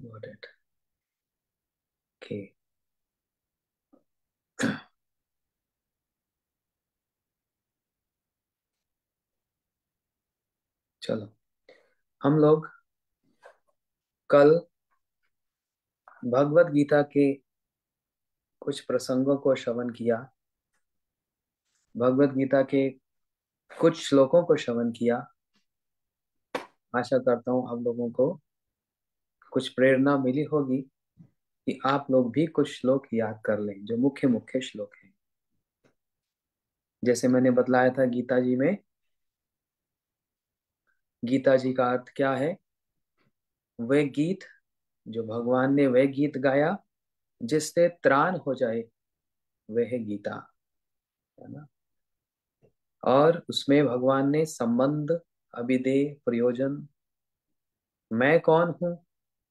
Got it. Okay, चलो हम लोग कल भगवत गीता के कुछ प्रसंगों को श्रवण किया, भगवत गीता के कुछ श्लोकों को श्रवण किया। आशा करता हूँ आप लोगों को कुछ प्रेरणा मिली होगी कि आप लोग भी कुछ श्लोक याद कर लें, जो मुख्य मुख्य श्लोक हैं। जैसे मैंने बतलाया था, गीता जी में, गीता जी का अर्थ क्या है? वह गीत, जो भगवान ने वह गीत गाया जिससे त्राण हो जाए, वह है गीता, है ना। और उसमें भगवान ने संबंध, अभिधेय, प्रयोजन, मैं कौन हूं,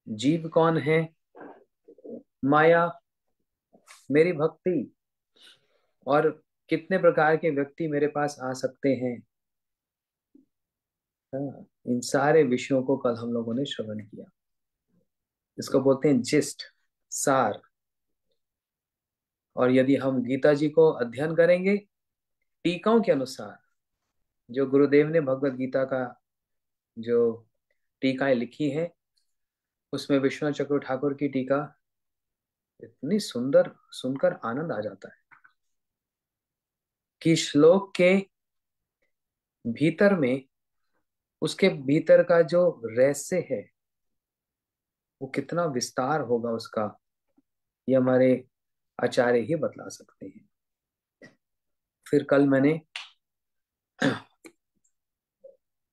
जीव कौन है, माया, मेरी भक्ति, और कितने प्रकार के व्यक्ति मेरे पास आ सकते हैं, हाँ, इन सारे विषयों को कल हम लोगों ने श्रवण किया। इसको बोलते हैं जिस्ट, सार। और यदि हम गीता जी को अध्ययन करेंगे टीकाओं के अनुसार, जो गुरुदेव ने भगवत गीता का जो टीकाएं लिखी हैं, उसमें विश्वनाथ चक्र ठाकुर की टीका इतनी सुंदर, सुनकर आनंद आ जाता है कि श्लोक के भीतर में, उसके भीतर का जो रहस्य है वो कितना विस्तार होगा उसका, ये हमारे आचार्य ही बतला सकते हैं। फिर कल मैंने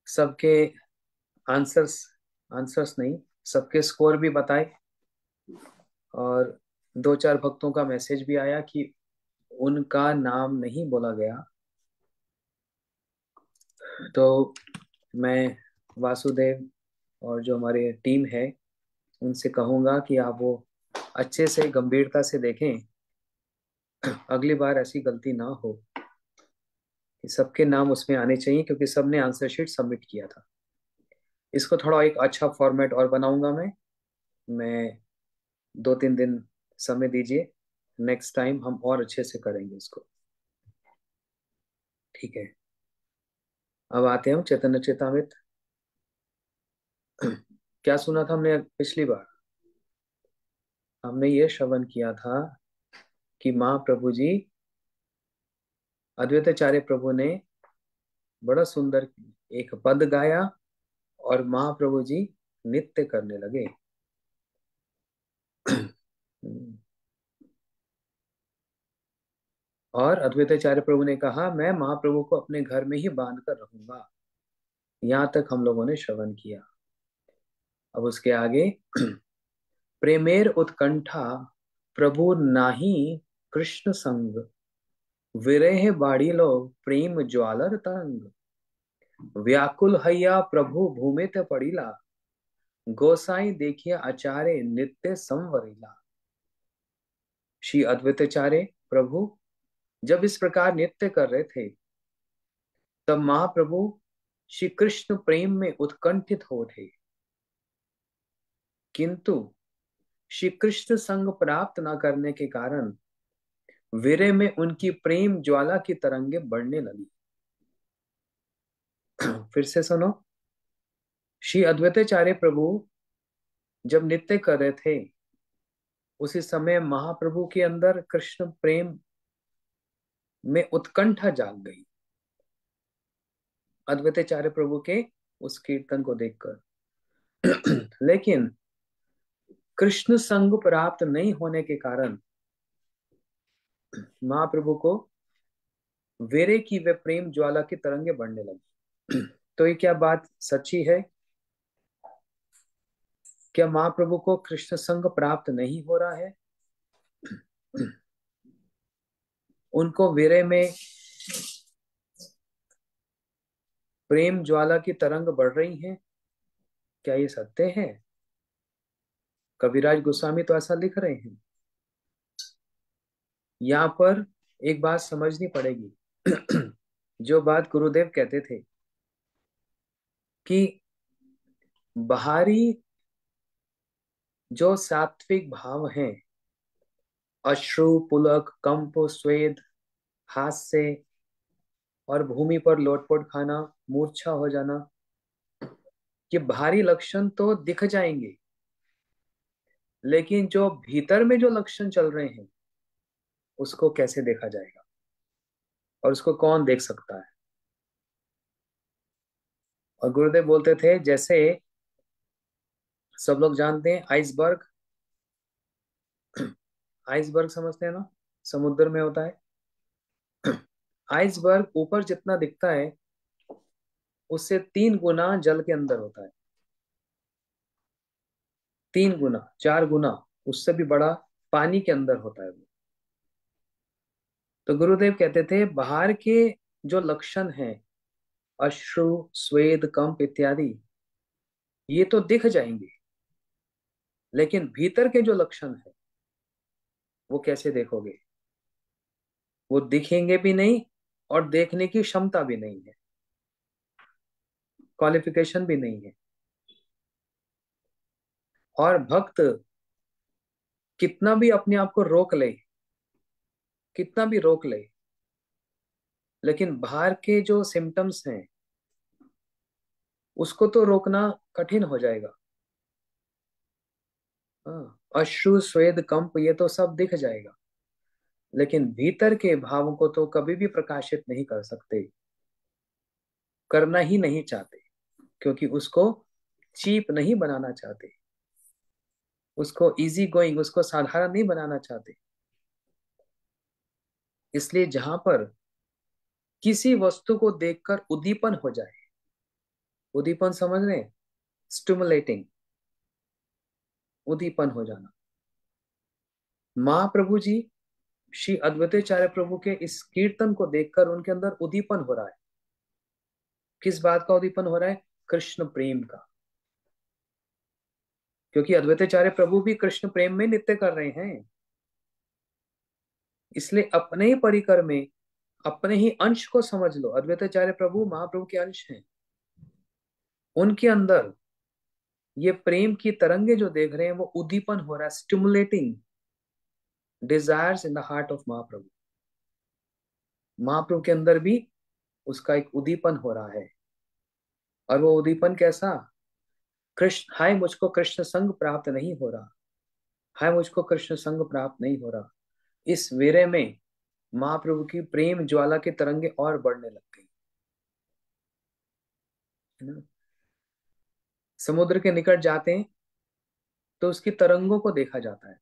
सबके आंसर्स, आंसर्स नहीं, सबके स्कोर भी बताए, और दो चार भक्तों का मैसेज भी आया कि उनका नाम नहीं बोला गया। तो मैं वासुदेव और जो हमारे टीम है उनसे कहूंगा कि आप वो अच्छे से गंभीरता से देखें, अगली बार ऐसी गलती ना हो कि सबके नाम उसमें आने चाहिए, क्योंकि सबने आंसर शीट सबमिट किया था। इसको थोड़ा एक अच्छा फॉर्मेट और बनाऊंगा मैं 2-3 दिन समय दीजिए, नेक्स्ट टाइम हम और अच्छे से करेंगे इसको, ठीक है। अब आते हैं हम चैतन्य चेतामृत। क्या सुना था हमने पिछली बार? हमने ये श्रवण किया था कि महाप्रभु जी, अद्वैताचार्य प्रभु ने बड़ा सुंदर एक पद गाया और महाप्रभु जी नृत्य करने लगे। और अद्वैताचार्य प्रभु ने कहा, मैं महाप्रभु को अपने घर में ही बांध कर रहूंगा। यहां तक हम लोगों ने श्रवण किया। अब उसके आगे, प्रेमेर उत्कंठा प्रभु नाही कृष्ण संग, विरह बाड़िलो प्रेम ज्वालर तरंग, व्याकुल हैया प्रभु भूमित पड़िला, गोसाई देखिया आचार्य नित्य संवरिला। श्री अद्वैताचार्य प्रभु जब इस प्रकार नृत्य कर रहे थे, तब महाप्रभु श्री कृष्ण प्रेम में उत्कंठित हो उठे, किंतु श्री कृष्ण संग प्राप्त न करने के कारण वीरे में उनकी प्रेम ज्वाला की तरंगे बढ़ने लगी। फिर से सुनो, श्री अद्वैताचार्य प्रभु जब नृत्य कर रहे थे, उसी समय महाप्रभु के अंदर कृष्ण प्रेम में उत्कंठा जाग गई, अद्वैताचार्य प्रभु के उस कीर्तन को देखकर। लेकिन कृष्ण संग प्राप्त नहीं होने के कारण महाप्रभु को वीरे की वे प्रेम ज्वाला की तरंगे बढ़ने लगी। तो ये क्या बात सच्ची है? क्या महाप्रभु को कृष्ण संग प्राप्त नहीं हो रहा है? उनको वीरे में प्रेम ज्वाला की तरंग बढ़ रही है? क्या ये सत्य है? कविराज गोस्वामी तो ऐसा लिख रहे हैं। यहाँ पर एक बात समझनी पड़ेगी। जो बात गुरुदेव कहते थे कि बाहरी जो सात्विक भाव हैं, अश्रु, पुलक, कंप, स्वेद, हास्य और भूमि पर लोटपोट खाना, मूर्छा हो जाना, ये भारी लक्षण तो दिख जाएंगे, लेकिन जो भीतर में जो लक्षण चल रहे हैं उसको कैसे देखा जाएगा, और उसको कौन देख सकता है। और गुरुदेव बोलते थे, जैसे सब लोग जानते हैं आइसबर्ग, आइसबर्ग समझते हैं ना, समुद्र में होता है। आइसबर्ग ऊपर जितना दिखता है उससे 3 गुना जल के अंदर होता है, 3 गुना, 4 गुना, उससे भी बड़ा पानी के अंदर होता है वो। तो गुरुदेव कहते थे बाहर के जो लक्षण हैं, अश्रु, स्वेद, कंप इत्यादि, ये तो दिख जाएंगे, लेकिन भीतर के जो लक्षण है वो कैसे देखोगे, वो दिखेंगे भी नहीं और देखने की क्षमता भी नहीं है, क्वालिफिकेशन भी नहीं है। और भक्त कितना भी अपने आप को रोक ले, कितना भी रोक ले, लेकिन बाहर के जो सिम्टम्स हैं उसको तो रोकना कठिन हो जाएगा। हाँ, अश्रु, स्वेद, कंप ये तो सब दिख जाएगा, लेकिन भीतर के भावों को तो कभी भी प्रकाशित नहीं कर सकते, करना ही नहीं चाहते, क्योंकि उसको चीप नहीं बनाना चाहते, उसको इजी गोइंग, उसको साधारण नहीं बनाना चाहते। इसलिए जहां पर किसी वस्तु को देखकर उद्दीपन हो जाए, उद्दीपन समझ रहे हैं, स्टिमुलेटिंग, उद्दीपन हो जाना। महाप्रभु जी श्री अद्वैताचार्य प्रभु के इस कीर्तन को देखकर उनके अंदर उद्दीपन हो रहा है। किस बात का उद्दीपन हो रहा है? कृष्ण प्रेम का, क्योंकि अद्वैताचार्य प्रभु भी कृष्ण प्रेम में नृत्य कर रहे हैं। इसलिए अपने ही परिकर में अपने ही अंश को समझ लो, अद्वैताचार्य प्रभु महाप्रभु के अंश हैं, उनके अंदर ये प्रेम की तरंगे जो देख रहे हैं वो उद्दीपन हो रहा है, stimulating desires in the heart of Mahaprabhu. Mahaprabhu के अंदर भी उसका एक उद्दीपन हो रहा है। और वो उद्दीपन कैसा? कृष्ण, हाय मुझको कृष्ण संग प्राप्त नहीं हो रहा, हाय मुझको कृष्ण संग प्राप्त नहीं हो रहा। इस वीरे में महाप्रभु की प्रेम ज्वाला की तरंगे और बढ़ने लग गई, है ना। समुद्र के निकट जाते हैं तो उसकी तरंगों को देखा जाता है,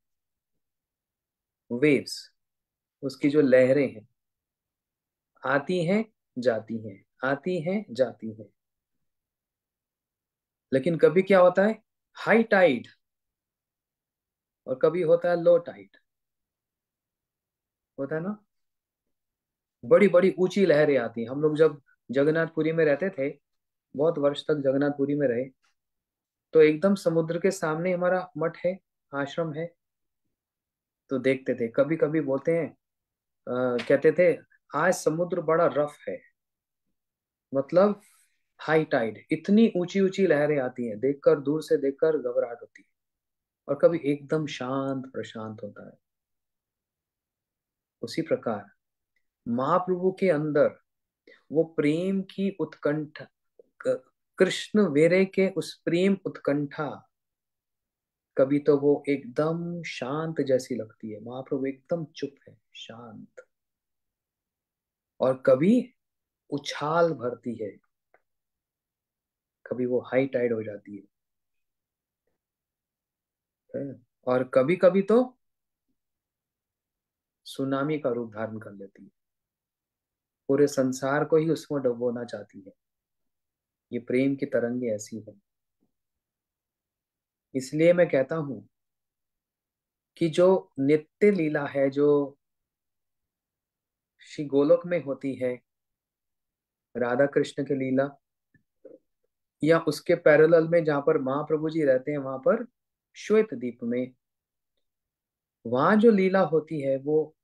वेव्स, उसकी जो लहरें हैं, आती हैं जाती हैं, आती हैं जाती हैं। लेकिन कभी क्या होता है, हाई टाइड, और कभी होता है लो टाइड, होता है ना। बड़ी बड़ी ऊंची लहरें आती हैं। हम लोग जब जगन्नाथपुरी में रहते थे, बहुत वर्ष तक जगन्नाथपुरी में रहे, तो एकदम समुद्र के सामने हमारा मठ है, आश्रम है। तो देखते थे, कभी कभी बोलते हैं, कहते थे आज समुद्र बड़ा रफ है, मतलब हाई टाइड, इतनी ऊंची ऊंची लहरें आती हैं, देखकर, दूर से देखकर घबराहट होती है। और कभी एकदम शांत प्रशांत होता है। उसी प्रकार महाप्रभु के अंदर वो प्रेम की उत्कंठा, कृष्ण वेरे के उस प्रेम उत्कंठा, कभी तो वो एकदम शांत जैसी लगती है, महाप्रभु एकदम चुप है, शांत, और कभी उछाल भरती है, कभी वो हाई टाइड हो जाती है, और कभी कभी तो सुनामी का रूप धारण कर लेती है, पूरे संसार को ही उसमें डुबोना चाहती है। ये प्रेम की तरंगे ऐसी है। इसलिए मैं कहता हूं कि जो नित्य लीला है, जो श्री गोलोक में होती है, राधा कृष्ण की लीला, या उसके पैरेलल में जहां पर महाप्रभु जी रहते हैं, वहां पर श्वेत द्वीप में, वहां जो लीला होती है वो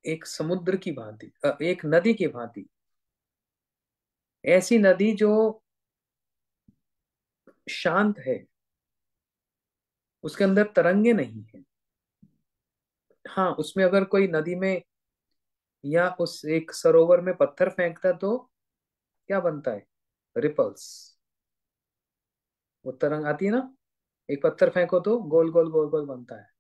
एक समुद्र की भांति, एक नदी की भांति, ऐसी नदी जो शांत है, उसके अंदर तरंगे नहीं है। हाँ, उसमें अगर कोई नदी में या उस एक सरोवर में पत्थर फेंकता तो क्या बनता है? रिपल्स। वो तरंग आती है ना, एक पत्थर फेंको तो गोल गोल गोल गोल बनता है।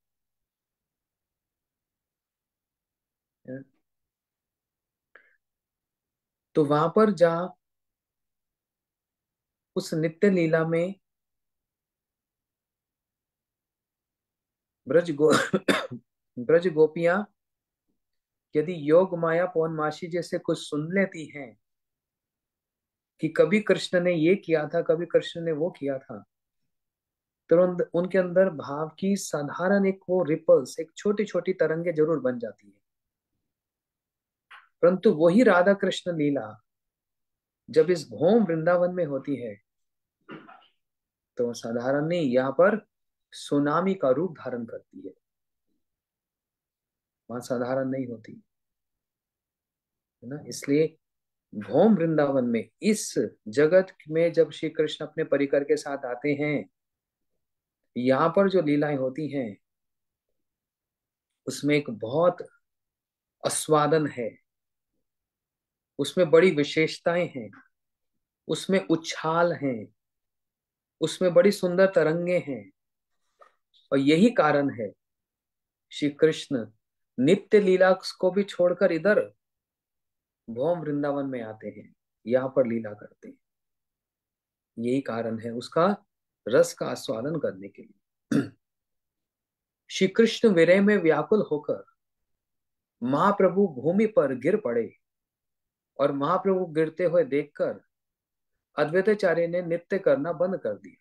तो वहां पर जा, उस नित्य लीला में ब्रज गो ब्रज गोपियां यदि योग माया पौन माशी जैसे कुछ सुन लेती हैं कि कभी कृष्ण ने ये किया था, कभी कृष्ण ने वो किया था, तुरंत उनके अंदर भाव की साधारण एक वो रिपल्स, एक छोटी छोटी तरंगे जरूर बन जाती है। परंतु वही राधा कृष्ण लीला जब इस भौम वृंदावन में होती है तो साधारण नहीं, यहाँ पर सुनामी का रूप धारण करती है। वहां साधारण नहीं होती है ना। इसलिए भौम वृंदावन में, इस जगत में जब श्री कृष्ण अपने परिकर के साथ आते हैं, यहाँ पर जो लीलाएं होती हैं उसमें एक बहुत आस्वादन है, उसमें बड़ी विशेषताएं हैं, उसमें उछाल हैं, उसमें बड़ी सुंदर तरंगे हैं। और यही कारण है श्री कृष्ण नित्य लीला को भी छोड़कर इधर भौम वृंदावन में आते हैं, यहाँ पर लीला करते हैं। यही कारण है उसका रस का आस्वादन करने के लिए। श्री कृष्ण विरह में व्याकुल होकर महाप्रभु भूमि पर गिर पड़े, और महाप्रभु गिरते हुए देखकर अद्वैताचार्य ने नृत्य करना बंद कर दिया।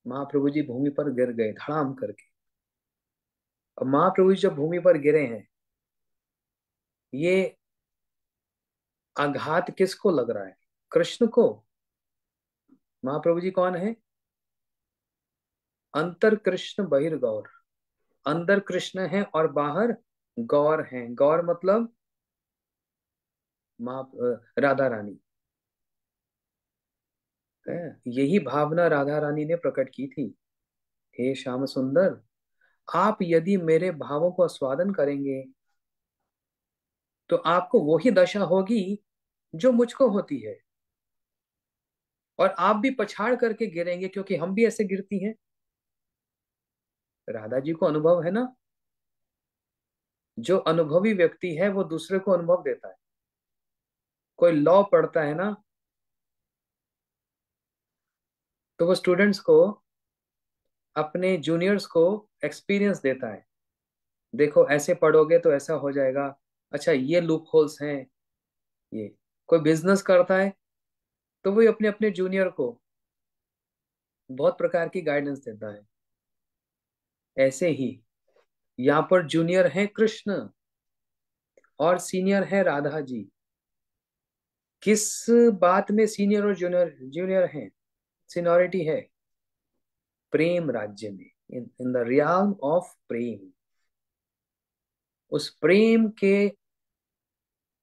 महाप्रभु जी भूमि पर गिर गए धड़ाम करके। अब महाप्रभु जी जब भूमि पर गिरे हैं, ये आघात किसको लग रहा है? कृष्ण को। महाप्रभु जी कौन है? अंतर कृष्ण बहिर्गौर। अंदर कृष्ण है और बाहर गौर है। गौर मतलब राधा रानी है। यही भावना राधा रानी ने प्रकट की थी। हे श्याम सुंदर, आप यदि मेरे भावों को आस्वादन करेंगे तो आपको वही दशा होगी जो मुझको होती है, और आप भी पछाड़ करके गिरेंगे क्योंकि हम भी ऐसे गिरती हैं। राधा जी को अनुभव है ना। जो अनुभवी व्यक्ति है वो दूसरे को अनुभव देता है। कोई लॉ पढ़ता है ना, तो वो स्टूडेंट्स को, अपने जूनियर्स को एक्सपीरियंस देता है। देखो ऐसे पढ़ोगे तो ऐसा हो जाएगा, अच्छा ये लूप होल्स हैं। ये कोई बिजनेस करता है तो वो अपने अपने जूनियर को बहुत प्रकार की गाइडेंस देता है। ऐसे ही यहाँ पर जूनियर है कृष्ण और सीनियर है राधा जी। किस बात में सीनियर और जूनियर जूनियर हैं? सीनियोरिटी है प्रेम राज्य में, इन द रियल्म ऑफ प्रेम। उस प्रेम के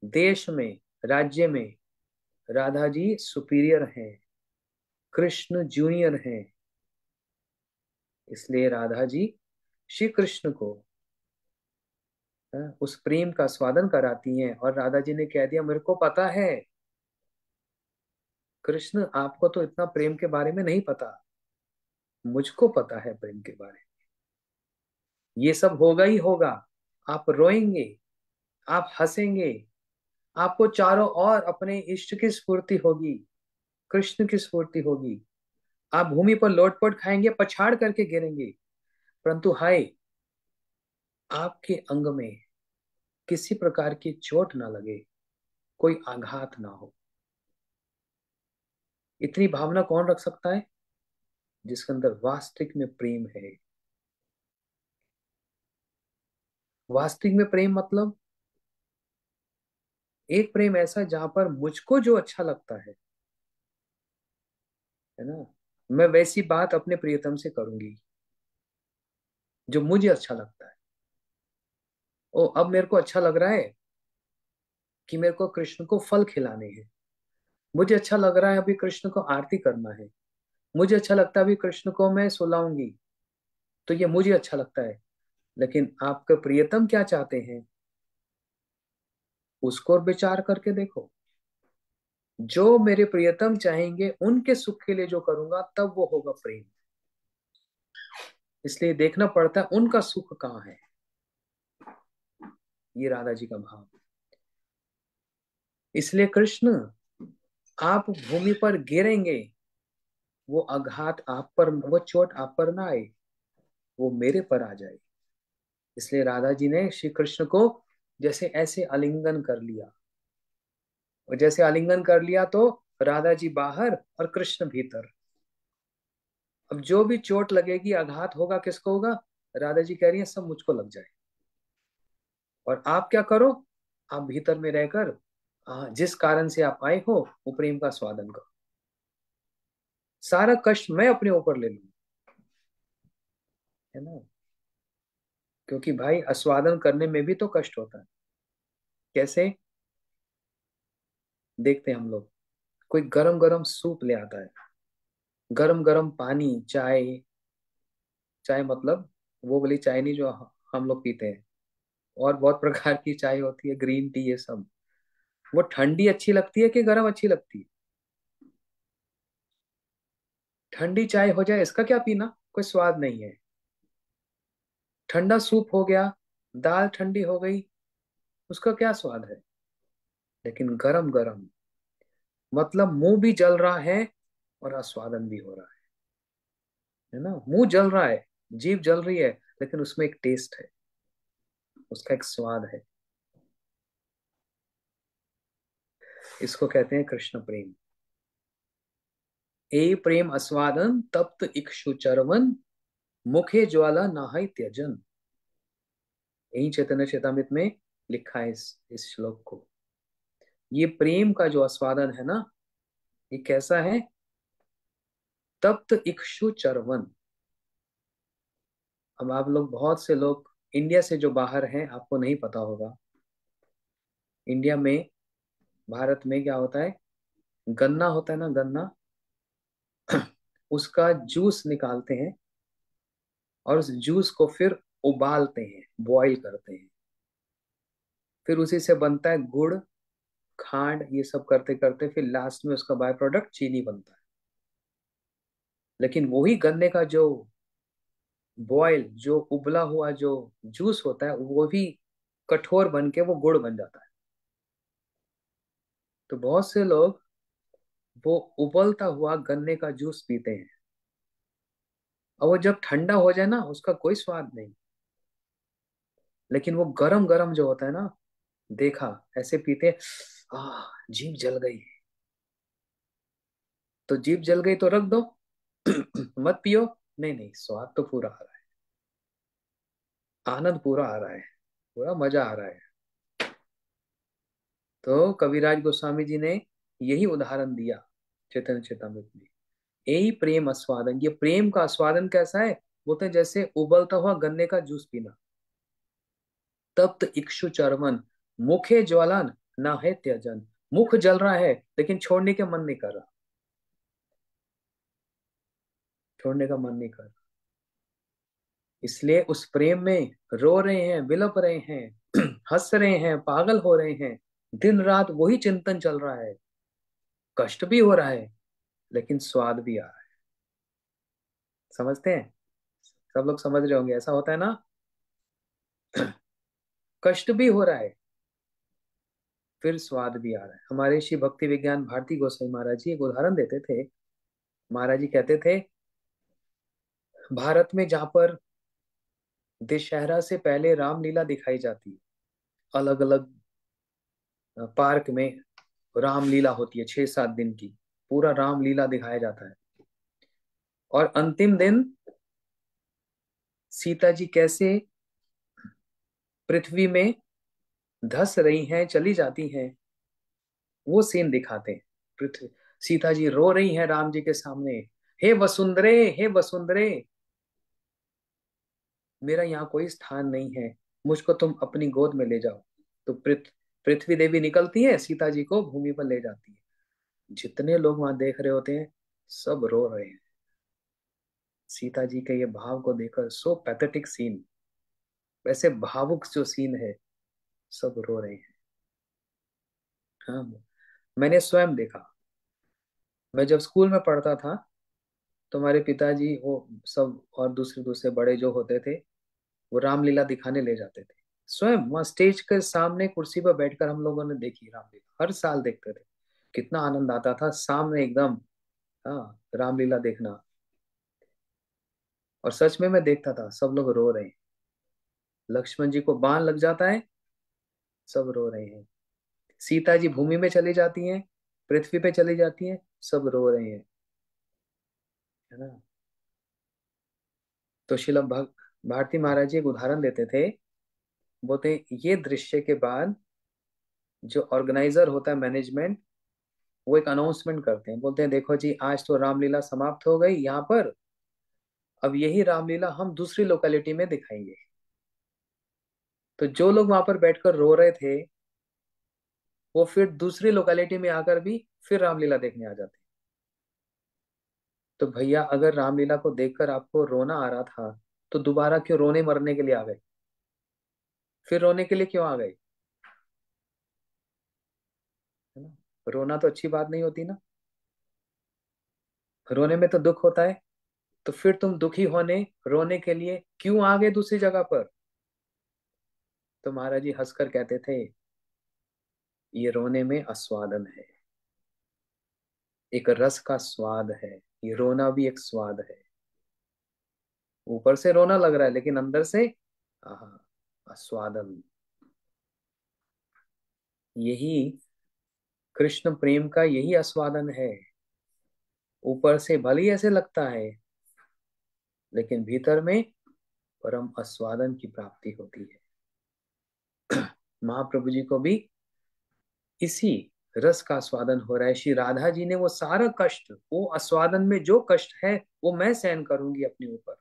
देश में, राज्य में राधा जी सुपीरियर हैं, कृष्ण जूनियर हैं। इसलिए राधा जी श्री कृष्ण को उस प्रेम का स्वादन कराती हैं। और राधा जी ने कह दिया, मेरे को पता है कृष्ण, आपको तो इतना प्रेम के बारे में नहीं पता, मुझको पता है प्रेम के बारे में। ये सब होगा ही होगा। आप रोएंगे, आप हंसेंगे, आपको चारों ओर अपने इष्ट की स्फूर्ति होगी, कृष्ण की स्फूर्ति होगी। आप भूमि पर लोटपोट खाएंगे, पछाड़ करके गिरेंगे, परंतु हाय, आपके अंग में किसी प्रकार की चोट ना लगे, कोई आघात ना हो। इतनी भावना कौन रख सकता है? जिसके अंदर वास्तविक में प्रेम है। वास्तविक में प्रेम मतलब एक प्रेम ऐसा जहां पर मुझको जो अच्छा लगता है ना, मैं वैसी बात अपने प्रियतम से करूंगी जो मुझे अच्छा लगता है। ओ, अब मेरे को अच्छा लग रहा है कि मेरे को कृष्ण को फल खिलाने हैं। मुझे अच्छा लग रहा है अभी कृष्ण को आरती करना है। मुझे अच्छा लगता है अभी कृष्ण को मैं सुलाऊंगी, तो ये मुझे अच्छा लगता है, लेकिन आपके प्रियतम क्या चाहते हैं उसको विचार करके देखो। जो मेरे प्रियतम चाहेंगे उनके सुख के लिए जो करूंगा तब वो होगा प्रेम। इसलिए देखना पड़ता है उनका सुख कहाँ है। ये राधा जी का भाव। इसलिए कृष्ण, आप भूमि पर गिरेंगे, वो आघात आप पर, वो चोट आप पर ना आए, वो मेरे पर आ जाए। इसलिए राधा जी ने श्री कृष्ण को जैसे ऐसे आलिंगन कर लिया, और जैसे आलिंगन कर लिया तो राधा जी बाहर और कृष्ण भीतर। अब जो भी चोट लगेगी, आघात होगा, किसको होगा? राधा जी कह रही है सब मुझको लग जाए। और आप क्या करो? आप भीतर में रहकर जिस कारण से आप आए हो वो प्रेम का स्वादन करो। सारा कष्ट मैं अपने ऊपर ले लूं, है ना? क्योंकि भाई आस्वादन करने में भी तो कष्ट होता है। कैसे? देखते हैं हम लोग, कोई गरम गरम सूप ले आता है, गरम गरम पानी, चाय, चाय मतलब वो वाली चाय नहीं जो हम लोग पीते हैं, और बहुत प्रकार की चाय होती है, ग्रीन टी, ये सब। वो ठंडी अच्छी लगती है कि गरम अच्छी लगती है? ठंडी चाय हो जाए इसका क्या पीना, कोई स्वाद नहीं है। ठंडा सूप हो गया, दाल ठंडी हो गई, उसका क्या स्वाद है? लेकिन गरम गरम, मतलब मुंह भी जल रहा है और आस्वादन भी हो रहा है ना? मुंह जल रहा है, जीभ जल रही है, लेकिन उसमें एक टेस्ट है, उसका एक स्वाद है। इसको कहते हैं कृष्ण प्रेम। ए प्रेम आस्वादन तप्त इक्षु चरवन, मुखे ज्वाला नाहै त्यजन। यही चैतन्य चेतामृत में लिखा है इस श्लोक को। ये प्रेम का जो आस्वादन है ना, ये कैसा है? तप्त इक्षु चरवन। अब आप लोग, बहुत से लोग इंडिया से जो बाहर हैं, आपको नहीं पता होगा, इंडिया में, भारत में क्या होता है, गन्ना होता है ना, गन्ना, उसका जूस निकालते हैं और उस जूस को फिर उबालते हैं, बॉईल करते हैं, फिर उसी से बनता है गुड़, खांड, ये सब करते करते फिर लास्ट में उसका बाय प्रोडक्ट चीनी बनता है। लेकिन वही गन्ने का जो बॉयल, जो उबला हुआ जो जूस होता है, वो भी कठोर बन के वो गुड़ बन जाता है। तो बहुत से लोग वो उबलता हुआ गन्ने का जूस पीते हैं, और वो जब ठंडा हो जाए ना, उसका कोई स्वाद नहीं। लेकिन वो गरम गरम जो होता है ना, देखा ऐसे पीते, जीभ जल गई, तो जीभ जल गई तो रख दो, मत पियो। नहीं नहीं, स्वाद तो पूरा आ रहा है, आनंद पूरा आ रहा है, पूरा मजा आ रहा है। तो कविराज गोस्वामी जी ने यही उदाहरण दिया चैतन्य चेतामृत में। यही प्रेम आस्वादन, ये प्रेम का आस्वादन कैसा है? बोलते हैं जैसे उबलता हुआ गन्ने का जूस पीना। तप्त इक्षु चर्मन, मुखे ज्वलन, ना है त्यजन। मुख जल रहा है लेकिन छोड़ने के मन नहीं कर रहा, छोड़ने का मन नहीं कर रहा। इसलिए उस प्रेम में रो रहे हैं, विलप रहे हैं, हंस रहे हैं, पागल हो रहे हैं, दिन रात वही चिंतन चल रहा है, कष्ट भी हो रहा है, लेकिन स्वाद भी आ रहा है। समझते हैं? सब लोग समझ रहे होंगे, ऐसा होता है ना? कष्ट भी हो रहा है, फिर स्वाद भी आ रहा है। हमारे श्री भक्ति विज्ञान भारती गोसाई महाराज जी एक उदाहरण देते थे। महाराज जी कहते थे, भारत में जहाँ पर दशहरा से पहले रामलीला दिखाई जाती है, अलग अलग पार्क में रामलीला होती है, 6-7 दिन की, पूरा रामलीला दिखाया जाता है। और अंतिम दिन सीता जी कैसे पृथ्वी में धस रही हैं, चली जाती हैं, वो सीन दिखाते हैं। पृथ्वी, सीता जी रो रही हैं राम जी के सामने, हे वसुंधरे, हे वसुंधरे, मेरा यहाँ कोई स्थान नहीं है, मुझको तुम अपनी गोद में ले जाओ। तो पृथ्वी देवी निकलती है, सीता जी को भूमि पर ले जाती है। जितने लोग वहां देख रहे होते हैं, सब रो रहे हैं, सीता जी के ये भाव को देखकर, सो पैथेटिक सीन, वैसे भावुक जो सीन है, सब रो रहे हैं। हाँ, मैंने स्वयं देखा। मैं जब स्कूल में पढ़ता था तो हमारे पिताजी वो सब और दूसरे दूसरे बड़े जो होते थे, वो रामलीला दिखाने ले जाते थे। स्वयं वहाँ स्टेज के सामने कुर्सी पर बैठकर हम लोगों ने देखी रामलीला, हर साल देखते थे। कितना आनंद आता था सामने एकदम, हाँ, रामलीला देखना। और सच में मैं देखता था सब लोग रो रहे हैं। लक्ष्मण जी को बाण लग जाता है, सब रो रहे हैं। सीता जी भूमि में चली जाती हैं, पृथ्वी पे चली जाती हैं, सब रो रहे हैं, है ना। तो शिल भारती महाराज जी एक उदाहरण देते थे। बोलते ये दृश्य के बाद जो ऑर्गेनाइजर होता है, मैनेजमेंट, वो एक अनाउंसमेंट करते हैं। बोलते हैं देखो जी, आज तो रामलीला समाप्त हो गई यहाँ पर, अब यही रामलीला हम दूसरी लोकेलिटी में दिखाएंगे। तो जो लोग वहां पर बैठकर रो रहे थे, वो फिर दूसरी लोकेलिटी में आकर भी फिर रामलीला देखने आ जाते। तो भैया, अगर रामलीला को देखकर आपको रोना आ रहा था, तो दोबारा क्यों रोने मरने के लिए आ गए? फिर रोने के लिए क्यों आ गए? है ना। रोना तो अच्छी बात नहीं होती ना, रोने में तो दुख होता है। तो फिर तुम दुखी होने, रोने के लिए क्यों आ गए दूसरी जगह पर? तो महाराज जी हंसकर कहते थे, ये रोने में आस्वादन है, एक रस का स्वाद है। ये रोना भी एक स्वाद है। ऊपर से रोना लग रहा है लेकिन अंदर से आहा, आस्वादन। यही कृष्ण प्रेम का यही आस्वादन है। ऊपर से भले ही ऐसे लगता है, लेकिन भीतर में परम आस्वादन की प्राप्ति होती है। महाप्रभु जी को भी इसी रस का आस्वादन हो रहा है। श्री राधा जी ने वो सारा कष्ट, वो आस्वादन में जो कष्ट है, वो मैं सहन करूंगी अपने ऊपर,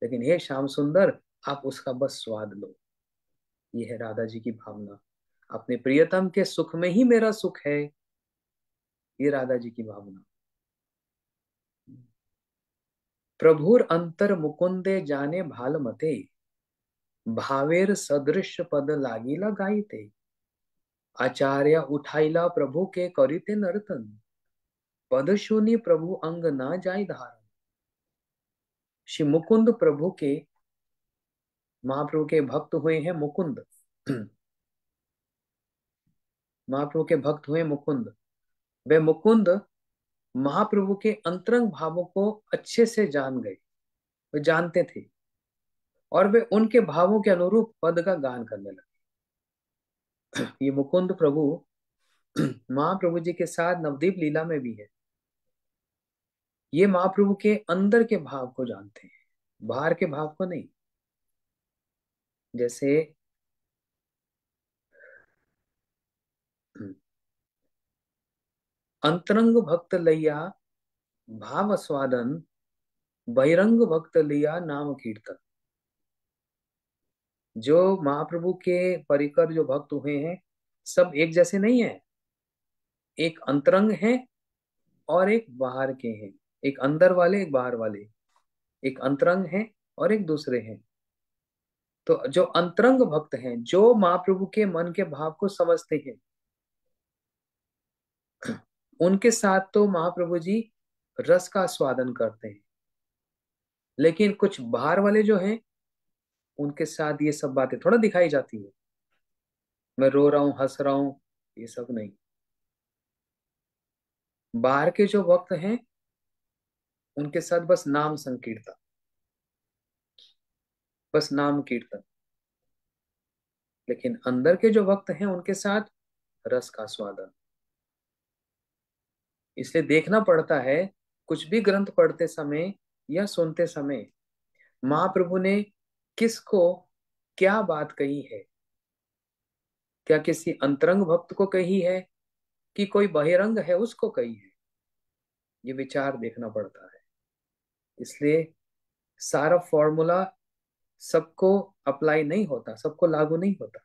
लेकिन हे श्याम सुंदर, आप उसका बस स्वाद लो। ये है राधा जी की भावना। अपने प्रियतम के सुख में ही मेरा सुख है, ये राधा जी की भावना। प्रभुर अंतर मुकुंदे जाने भालमते, भावेर सदृश पद लागिला गाईते, आचार्य उठाइला प्रभु के करिते नर्तन, पद शून्य प्रभु अंग ना जाय धारण। श्री मुकुंद प्रभु के, महाप्रभु के भक्त हुए हैं मुकुंद। महाप्रभु के भक्त हुए मुकुंद। वे मुकुंद महाप्रभु के अंतरंग भावों को अच्छे से जान गए, वे जानते थे, और वे उनके भावों के अनुरूप पद का गान करने लगे। ये मुकुंद प्रभु महाप्रभु जी के साथ नवदीप लीला में भी है। ये महाप्रभु के अंदर के भाव को जानते हैं, बाहर के भाव को नहीं। जैसे अंतरंग भक्त लैया भाव स्वादन, बहिरंग भक्त लिया नाम कीर्तन। जो महाप्रभु के परिकर जो भक्त हुए हैं, सब एक जैसे नहीं है। एक अंतरंग है और एक बाहर के हैं। एक अंदर वाले, एक बाहर वाले। एक अंतरंग है और एक दूसरे हैं। तो जो अंतरंग भक्त हैं, जो महाप्रभु के मन के भाव को समझते हैं, उनके साथ तो महाप्रभु जी रस का स्वादन करते हैं। लेकिन कुछ बाहर वाले जो हैं, उनके साथ ये सब बातें थोड़ा दिखाई जाती है। मैं रो रहा हूँ, हंस रहा हूँ, ये सब नहीं। बाहर के जो भक्त हैं, उनके साथ बस नाम संकीर्तन, बस नाम कीर्तन। लेकिन अंदर के जो भक्त हैं, उनके साथ रस का स्वादन। इसलिए देखना पड़ता है, कुछ भी ग्रंथ पढ़ते समय या सुनते समय, महाप्रभु ने किसको क्या बात कही है। क्या किसी अंतरंग भक्त को कही है, कि कोई बहिरंग है उसको कही है? ये विचार देखना पड़ता है। इसलिए सारा फॉर्मूला सबको अप्लाई नहीं होता, सबको लागू नहीं होता।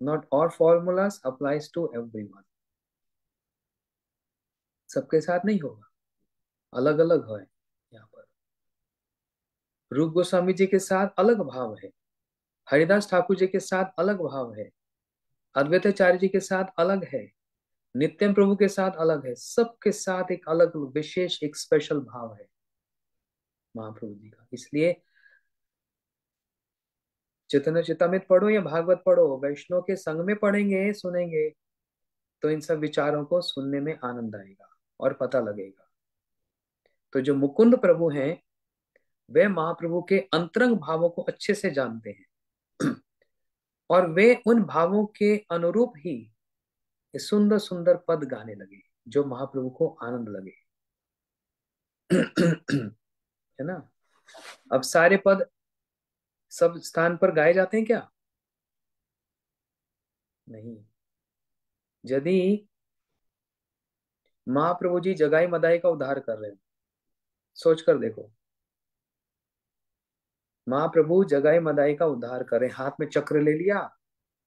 Not all formulas applies to everyone. सबके साथ नहीं होगा, अलग अलग है यहाँ पर। रूप गोस्वामी जी के साथ अलग भाव है, हरिदास ठाकुर जी के साथ अलग भाव है, अद्वैताचार्य जी के साथ अलग है, नित्यम प्रभु के साथ अलग है, सबके साथ एक अलग विशेष एक स्पेशल भाव है महाप्रभु जी का। इसलिए चैतन्य चेतामृत पढ़ो या भागवत पढ़ो, वैष्णव के संग में पढ़ेंगे सुनेंगे तो इन सब विचारों को सुनने में आनंद आएगा और पता लगेगा। तो जो मुकुंद प्रभु हैं वे महाप्रभु के अंतरंग भावों को अच्छे से जानते हैं और वे उन भावों के अनुरूप ही सुंदर सुंदर पद गाने लगे जो महाप्रभु को आनंद लगे। है ना। अब सारे पद सब स्थान पर गाए जाते हैं क्या? नहीं। यदि महाप्रभु जी जगाई मदाई का उद्धार कर रहे हैं, सोच कर देखो, महाप्रभु जगाई मदाई का उद्धार कर रहे हैं, हाथ में चक्र ले लिया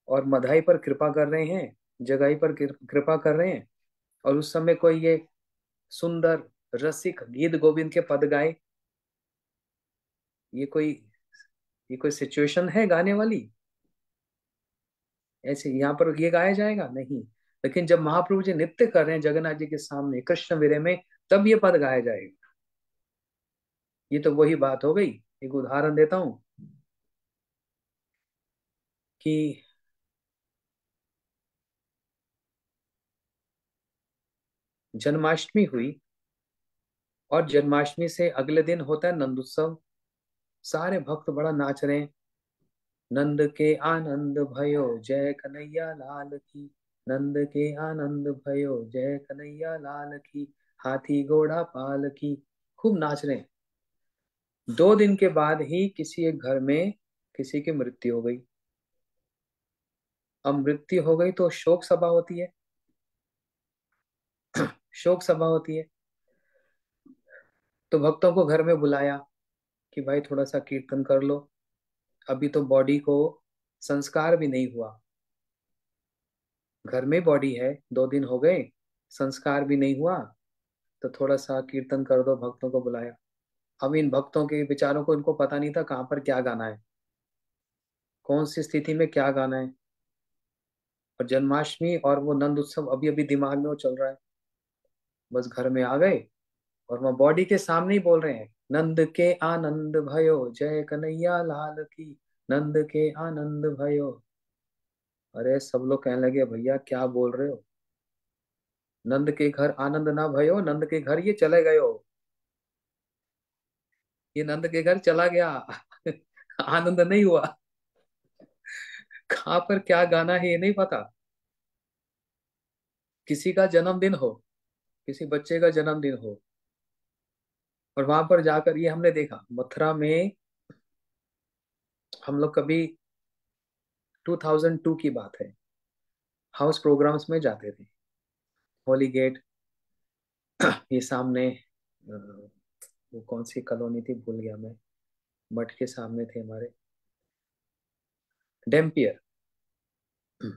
और मदाई पर कृपा कर रहे हैं, जगाई पर कृपा कर रहे हैं, और उस समय कोई ये सुंदर रसिक गीत गोविंद के पद गाए, ये कोई ये कोई सिचुएशन है गाने वाली? ऐसे यहाँ पर ये गाया जाएगा नहीं। लेकिन जब महाप्रभु जी नृत्य कर रहे हैं जगन्नाथ जी के सामने कृष्ण विरह में, तब ये पद गाया जाएगा। ये तो वही बात हो गई। एक उदाहरण देता हूं कि जन्माष्टमी हुई और जन्माष्टमी से अगले दिन होता है नंदोत्सव। सारे भक्त बड़ा नाच रहे हैं, नंद के आनंद भयो जय कन्हैया लाल की, नंद के आनंद भयो जय कन्हैया लाल की, हाथी घोड़ा पाल की, खूब नाच रहे हैं। 2 दिन के बाद ही किसी एक घर में किसी की मृत्यु हो गई। अब मृत्यु हो गई तो शोक सभा होती है। शोक सभा होती है तो भक्तों को घर में बुलाया कि भाई थोड़ा सा कीर्तन कर लो, अभी तो बॉडी को संस्कार भी नहीं हुआ, घर में बॉडी है, 2 दिन हो गए, संस्कार भी नहीं हुआ, तो थोड़ा सा कीर्तन कर दो, भक्तों को बुलाया। अब इन भक्तों के विचारों को इनको पता नहीं था कहाँ पर क्या गाना है, कौन सी स्थिति में क्या गाना है। और जन्माष्टमी और वो नंद उत्सव अभी अभी दिमाग में वो चल रहा है, बस घर में आ गए और वह बॉडी के सामने ही बोल रहे हैं, नंद के आनंद भयो जय कन्हैया लाल की, नंद के आनंद भयो। अरे सब लोग कहने लगे भैया क्या बोल रहे हो, नंद के घर आनंद ना भयो, नंद के घर ये चले गए हो, ये नंद के घर चला गया। आनंद नहीं हुआ। कहाँ पर क्या गाना है ये नहीं पता। किसी का जन्मदिन हो, किसी बच्चे का जन्मदिन हो, और वहां पर जाकर ये हमने देखा मथुरा में, हम लोग कभी 2002 की बात है, हाउस प्रोग्राम्स में जाते थे, होली गेट, ये सामने वो कौन सी कॉलोनी थी भूल गया मैं, मठ के सामने थे हमारे, डेम्पियर, है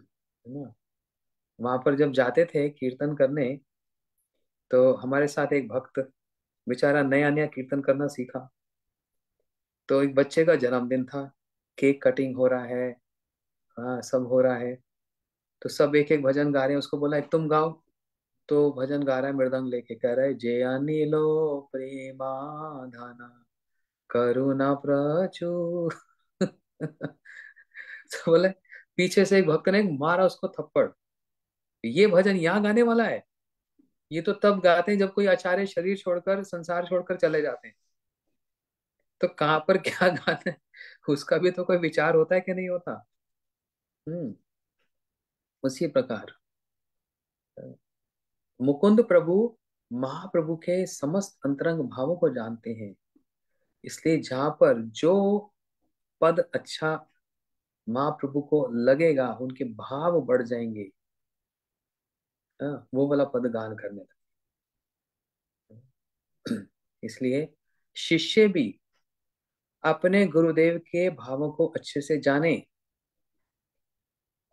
ना। वहां पर जब जाते थे कीर्तन करने तो हमारे साथ एक भक्त बेचारा नया नया कीर्तन करना सीखा, तो एक बच्चे का जन्मदिन था, केक कटिंग हो रहा है, हाँ सब हो रहा है, तो सब एक एक भजन गा रहे हैं, उसको बोला एक तुम गाओ, तो भजन गा रहा है मृदंग लेके, कह रहा है जय अनिलो प्रेमाधाना करुणा प्रचुर। तो बोले, पीछे से एक भक्त ने मारा उसको थप्पड़, ये भजन यहाँ गाने वाला है? ये तो तब गाते हैं जब कोई आचार्य शरीर छोड़कर संसार छोड़कर चले जाते हैं, तो कहाँ पर क्या गाना है, उसका भी तो कोई विचार होता है कि नहीं होता। हम्म। उसी प्रकार मुकुंद प्रभु महाप्रभु के समस्त अंतरंग भावों को जानते हैं, इसलिए जहां पर जो पद अच्छा महाप्रभु को लगेगा उनके भाव बढ़ जाएंगे, वो वाला पद गान करने लगे। इसलिए शिष्य भी अपने गुरुदेव के भावों को अच्छे से जाने,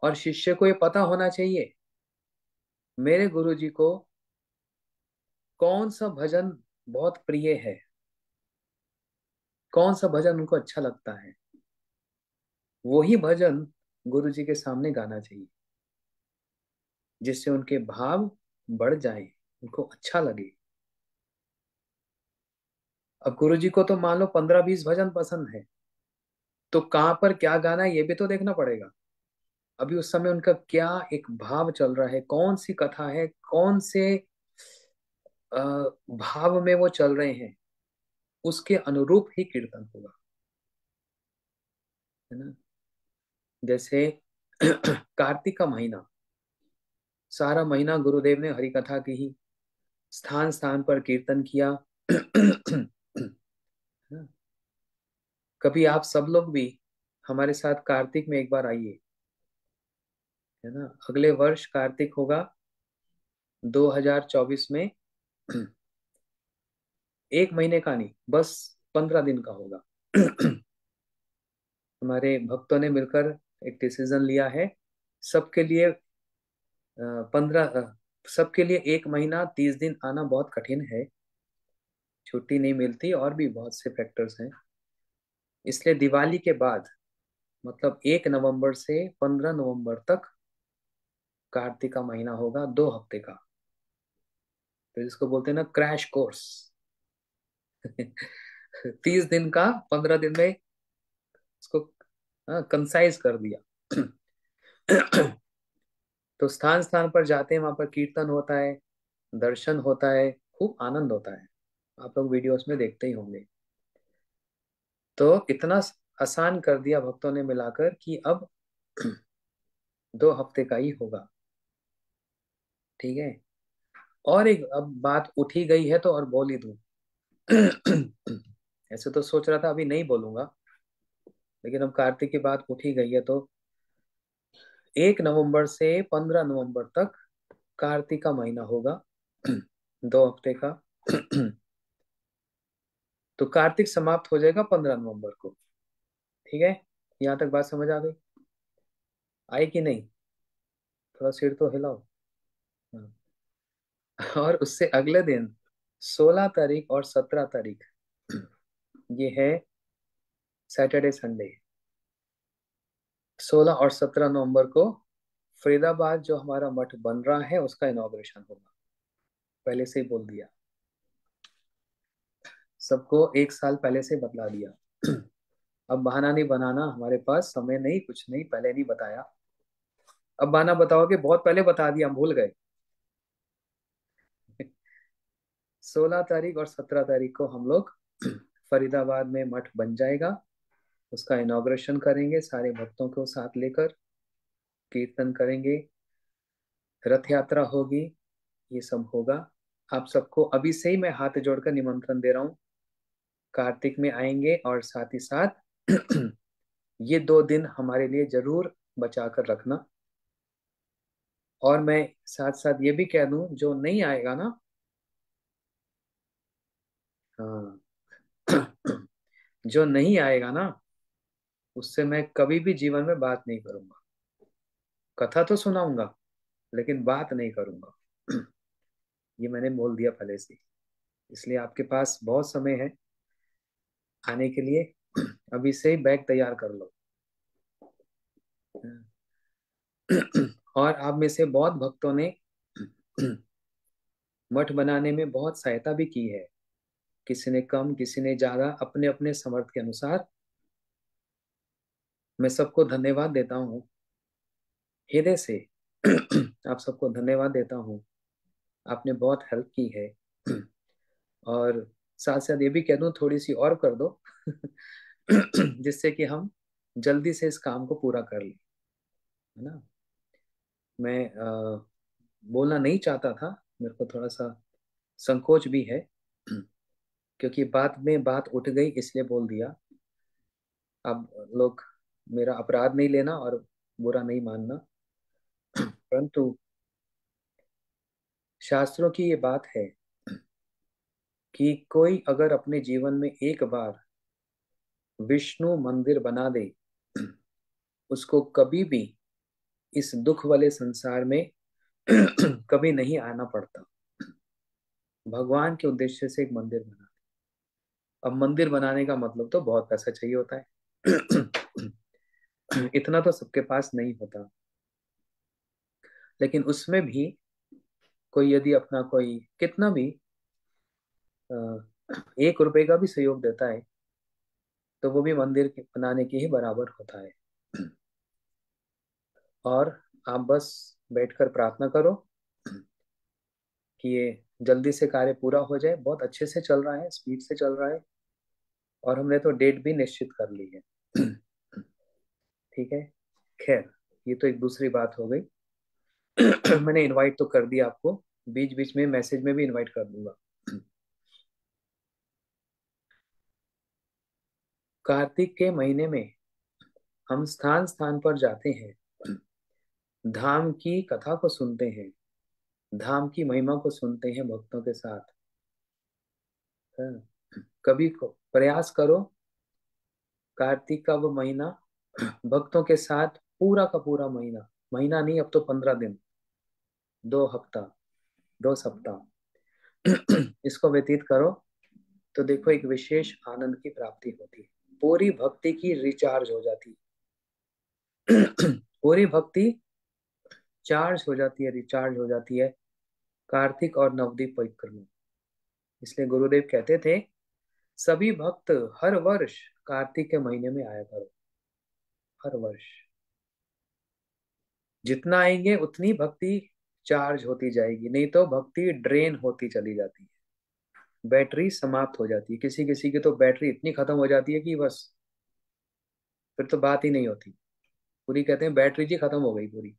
और शिष्य को ये पता होना चाहिए मेरे गुरु जी को कौन सा भजन बहुत प्रिय है, कौन सा भजन उनको अच्छा लगता है, वही भजन गुरु जी के सामने गाना चाहिए, जिससे उनके भाव बढ़ जाए, उनको अच्छा लगे। अब गुरु जी को तो मान लो 15-20 भजन पसंद है, तो कहाँ पर क्या गाना है ये भी तो देखना पड़ेगा। अभी उस समय उनका क्या एक भाव चल रहा है, कौन सी कथा है, कौन से अ, भाव में वो चल रहे हैं, उसके अनुरूप ही कीर्तन होगा, है ना। जैसे कार्तिक का महीना, सारा महीना गुरुदेव ने हरि कथा की ही, स्थान स्थान पर कीर्तन किया। कभी आप सब लोग भी हमारे साथ कार्तिक में एक बार आइए, है ना। अगले वर्ष कार्तिक होगा 2024 में। एक महीने का नहीं, बस 15 दिन का होगा। हमारे भक्तों ने मिलकर एक डिसीजन लिया है, सबके लिए 15, सबके लिए एक महीना 30 दिन आना बहुत कठिन है, छुट्टी नहीं मिलती, और भी बहुत से फैक्टर्स हैं। इसलिए दिवाली के बाद, मतलब 1 नवंबर से 15 नवंबर तक कार्तिक का महीना होगा, 2 हफ्ते का। तो इसको बोलते हैं ना क्रैश कोर्स। 30 दिन का 15 दिन में इसको कंसाइज कर दिया। तो स्थान स्थान पर जाते हैं, वहां पर कीर्तन होता है, दर्शन होता है, खूब आनंद होता है। आप लोग वीडियोस में देखते ही होंगे। तो इतना आसान कर दिया भक्तों ने मिलाकर कि अब 2 हफ्ते का ही होगा, ठीक है। और एक अब बात उठी गई है तो और बोल ही दूं। ऐसे तो सोच रहा था अभी नहीं बोलूंगा, लेकिन अब कार्तिक की बात उठी गई है तो 1 नवंबर से 15 नवंबर तक कार्तिक का महीना होगा। 2 हफ्ते का। तो कार्तिक समाप्त हो जाएगा 15 नवंबर को, ठीक है। यहाँ तक बात समझ आ गई? आई कि नहीं? थोड़ा सिर तो हिलाओ। हाँ। और उससे अगले दिन 16 तारीख और 17 तारीख, ये है सैटरडे संडे, 16 और 17 नवंबर को फरीदाबाद जो हमारा मठ बन रहा है उसका इनॉग्रेशन होगा। पहले से ही बोल दिया, सबको 1 साल पहले से बतला दिया। अब बहाना नहीं बनाना, हमारे पास समय नहीं, कुछ नहीं, पहले नहीं बताया। अब बहाना बताओगे बहुत पहले बता दिया, हम भूल गए। 16 तारीख और 17 तारीख को हम लोग फरीदाबाद में मठ बन जाएगा, उसका इनॉग्रेशन करेंगे, सारे भक्तों को साथ लेकर कीर्तन करेंगे, रथ यात्रा होगी, ये सब होगा। आप सबको अभी से ही मैं हाथ जोड़कर निमंत्रण दे रहा हूँ, कार्तिक में आएंगे, और साथ ही साथ ये 2 दिन हमारे लिए जरूर बचा कर रखना। और मैं साथ साथ ये भी कह दूं, जो नहीं आएगा ना, हाँ, जो नहीं आएगा ना, उससे मैं कभी भी जीवन में बात नहीं करूंगा। कथा तो सुनाऊंगा, लेकिन बात नहीं करूंगा। ये मैंने बोल दिया पहले से। इसलिए आपके पास बहुत समय है आने के लिए, अभी से ही बैग तैयार कर लो। और आप में से बहुत भक्तों ने मठ बनाने में बहुत सहायता भी की है, किसी ने कम, किसी ने ज्यादा, अपने अपने समर्थ के अनुसार। मैं सबको धन्यवाद देता हूँ, हृदय से। आप सबको धन्यवाद देता हूँ, आपने बहुत हेल्प की है। और साथ साथ ये भी कह दूं, थोड़ी सी और कर दो, जिससे कि हम जल्दी से इस काम को पूरा कर लें, है ना। मैं बोलना नहीं चाहता था, मेरे को थोड़ा सा संकोच भी है, क्योंकि बात में बात उठ गई इसलिए बोल दिया। अब लोग मेरा अपराध नहीं लेना और बुरा नहीं मानना, परंतु शास्त्रों की ये बात है कि कोई अगर अपने जीवन में एक बार विष्णु मंदिर बना दे, उसको कभी भी इस दुख वाले संसार में कभी नहीं आना पड़ता। भगवान के उद्देश्य से एक मंदिर बना, अब मंदिर बनाने का मतलब तो बहुत पैसा चाहिए होता है। इतना तो सबके पास नहीं होता, लेकिन उसमें भी कोई यदि अपना कोई कितना भी 1 रुपए का भी सहयोग देता है, तो वो भी मंदिर के बनाने के ही बराबर होता है। और आप बस बैठकर प्रार्थना करो कि ये जल्दी से कार्य पूरा हो जाए। बहुत अच्छे से चल रहा है, स्पीड से चल रहा है, और हमने तो डेट भी निश्चित कर ली है। ठीक है। खैर, ये तो एक दूसरी बात हो गई। मैंने इनवाइट तो कर दिया आपको, बीच बीच में मैसेज में भी इनवाइट कर दूंगा। कार्तिक के महीने में हम स्थान स्थान पर जाते हैं, धाम की कथा को सुनते हैं, धाम की महिमा को सुनते हैं भक्तों के साथ। हाँ, कभी को प्रयास करो, कार्तिक का वो महीना भक्तों के साथ, पूरा का पूरा महीना, महीना नहीं अब तो 15 दिन, 2 हफ्ता, 2 सप्ताह इसको व्यतीत करो, तो देखो एक विशेष आनंद की प्राप्ति होती है। पूरी भक्ति की रिचार्ज हो जाती है। पूरी भक्ति चार्ज हो जाती है, रिचार्ज हो जाती है कार्तिक और नवदीप पवित्र में। इसलिए गुरुदेव कहते थे, सभी भक्त हर वर्ष कार्तिक के महीने में आया करो। हर वर्ष जितना आएंगे उतनी भक्ति चार्ज होती जाएगी, नहीं तो भक्ति ड्रेन होती चली जाती है, बैटरी समाप्त हो जाती है। किसी किसी की तो बैटरी इतनी खत्म हो जाती है कि बस फिर तो बात ही नहीं होती। पूरी कहते हैं बैटरी जी खत्म हो गई पूरी,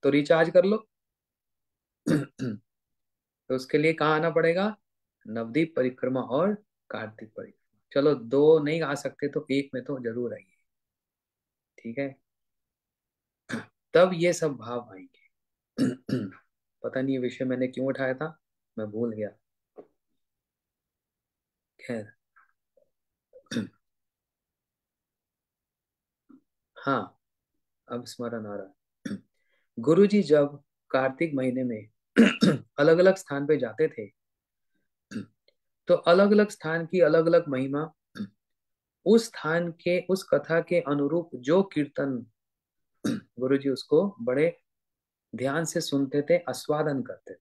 तो रिचार्ज कर लो। तो उसके लिए कहाँ आना पड़ेगा? नवदीप परिक्रमा और कार्तिक परिक्रमा। चलो, दो नहीं आ सकते तो एक में तो जरूर आइए। ठीक है। तब ये सब भाव आएंगे। पता नहीं ये विषय मैंने क्यों उठाया था, मैं भूल गया। खैर। हाँ, अब स्मरण आ रहा है। गुरु जी जब कार्तिक महीने में अलग अलग स्थान पे जाते थे, तो अलग अलग स्थान की अलग अलग महिमा, उस स्थान के उस कथा के अनुरूप जो कीर्तन, गुरु जी उसको बड़े ध्यान से सुनते थे, आस्वादन करते थे।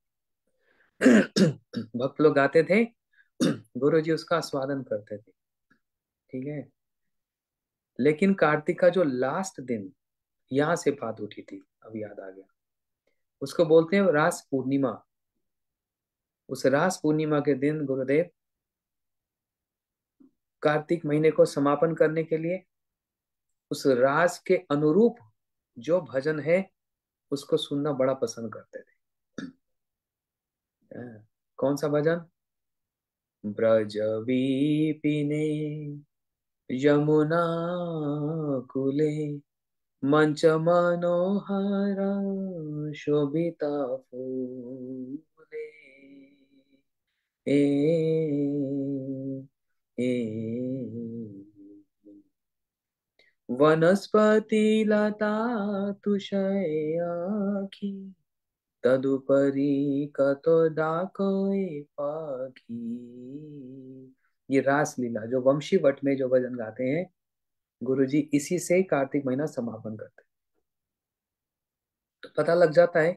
भक्त लोग गाते थे, गुरु जी उसका आस्वादन करते थे। ठीक है। लेकिन कार्तिक का जो लास्ट दिन, यहां से बात उठी थी, अब याद आ गया। उसको बोलते हैं रास पूर्णिमा। उस रास पूर्णिमा के दिन गुरुदेव कार्तिक महीने को समापन करने के लिए उस रास के अनुरूप जो भजन है उसको सुनना बड़ा पसंद करते थे। कौन सा भजन? ब्रज विपिने यमुना कुले मंच मनोहर शोभिता फूले, ए, ए, वनस्पति लता तुषयाखी, तदुपरि कतो डाकोय पाखी। ये रास लीला जो वंशी वट में जो भजन गाते हैं, गुरुजी इसी से कार्तिक महीना समापन करते हैं। तो पता लग जाता है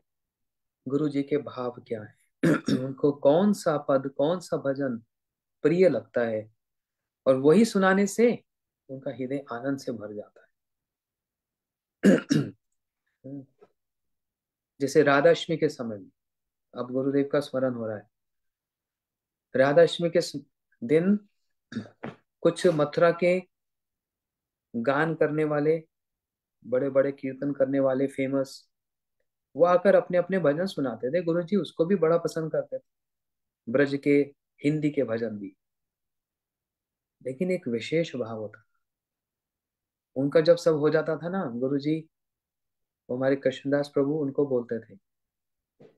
गुरु जी के भाव क्या है। उनको कौन सा पद, कौन सा भजन प्रिय लगता है, और वही सुनाने से उनका हृदय आनंद से भर जाता है। जैसे राधाष्टमी के समय में, अब गुरुदेव का स्मरण हो रहा है, राधाष्टमी के दिन कुछ मथुरा के गान करने वाले, बड़े बड़े कीर्तन करने वाले फेमस, वो आकर अपने अपने भजन सुनाते थे। गुरु जी उसको भी बड़ा पसंद करते थे, ब्रज के हिंदी के भजन भी। लेकिन एक विशेष भाव होता, उनका जब सब हो जाता था ना, गुरु जी, वो हमारे कृष्णदास प्रभु उनको बोलते थे,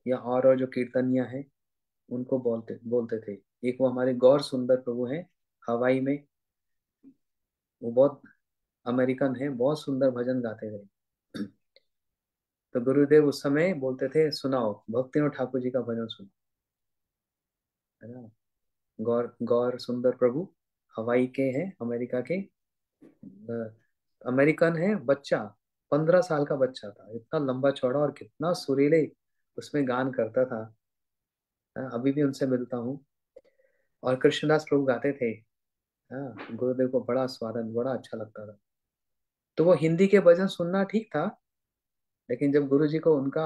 या और जो कीर्तनिया है उनको बोलते बोलते थे। एक वो हमारे गौर सुंदर प्रभु हैं हवाई में, वो बहुत अमेरिकन है, बहुत सुंदर भजन गाते थे। तो गुरुदेव उस समय बोलते थे, सुनाओ भक्तिनाथ ठाकुर जी का भजन सुनो, है ना। गौर गौर सुंदर प्रभु, हवाई के हैं, अमेरिका के। अमेरिकन है बच्चा, 15 साल का बच्चा था, इतना लंबा चौड़ा और कितना सुरीले उसमें गान करता था। हाँ, अभी भी उनसे मिलता हूँ। और कृष्णदास प्रभु गाते थे। हाँ, गुरुदेव को बड़ा स्वादन, बड़ा अच्छा लगता था। तो वो हिंदी के भजन सुनना ठीक था, लेकिन जब गुरु जी को उनका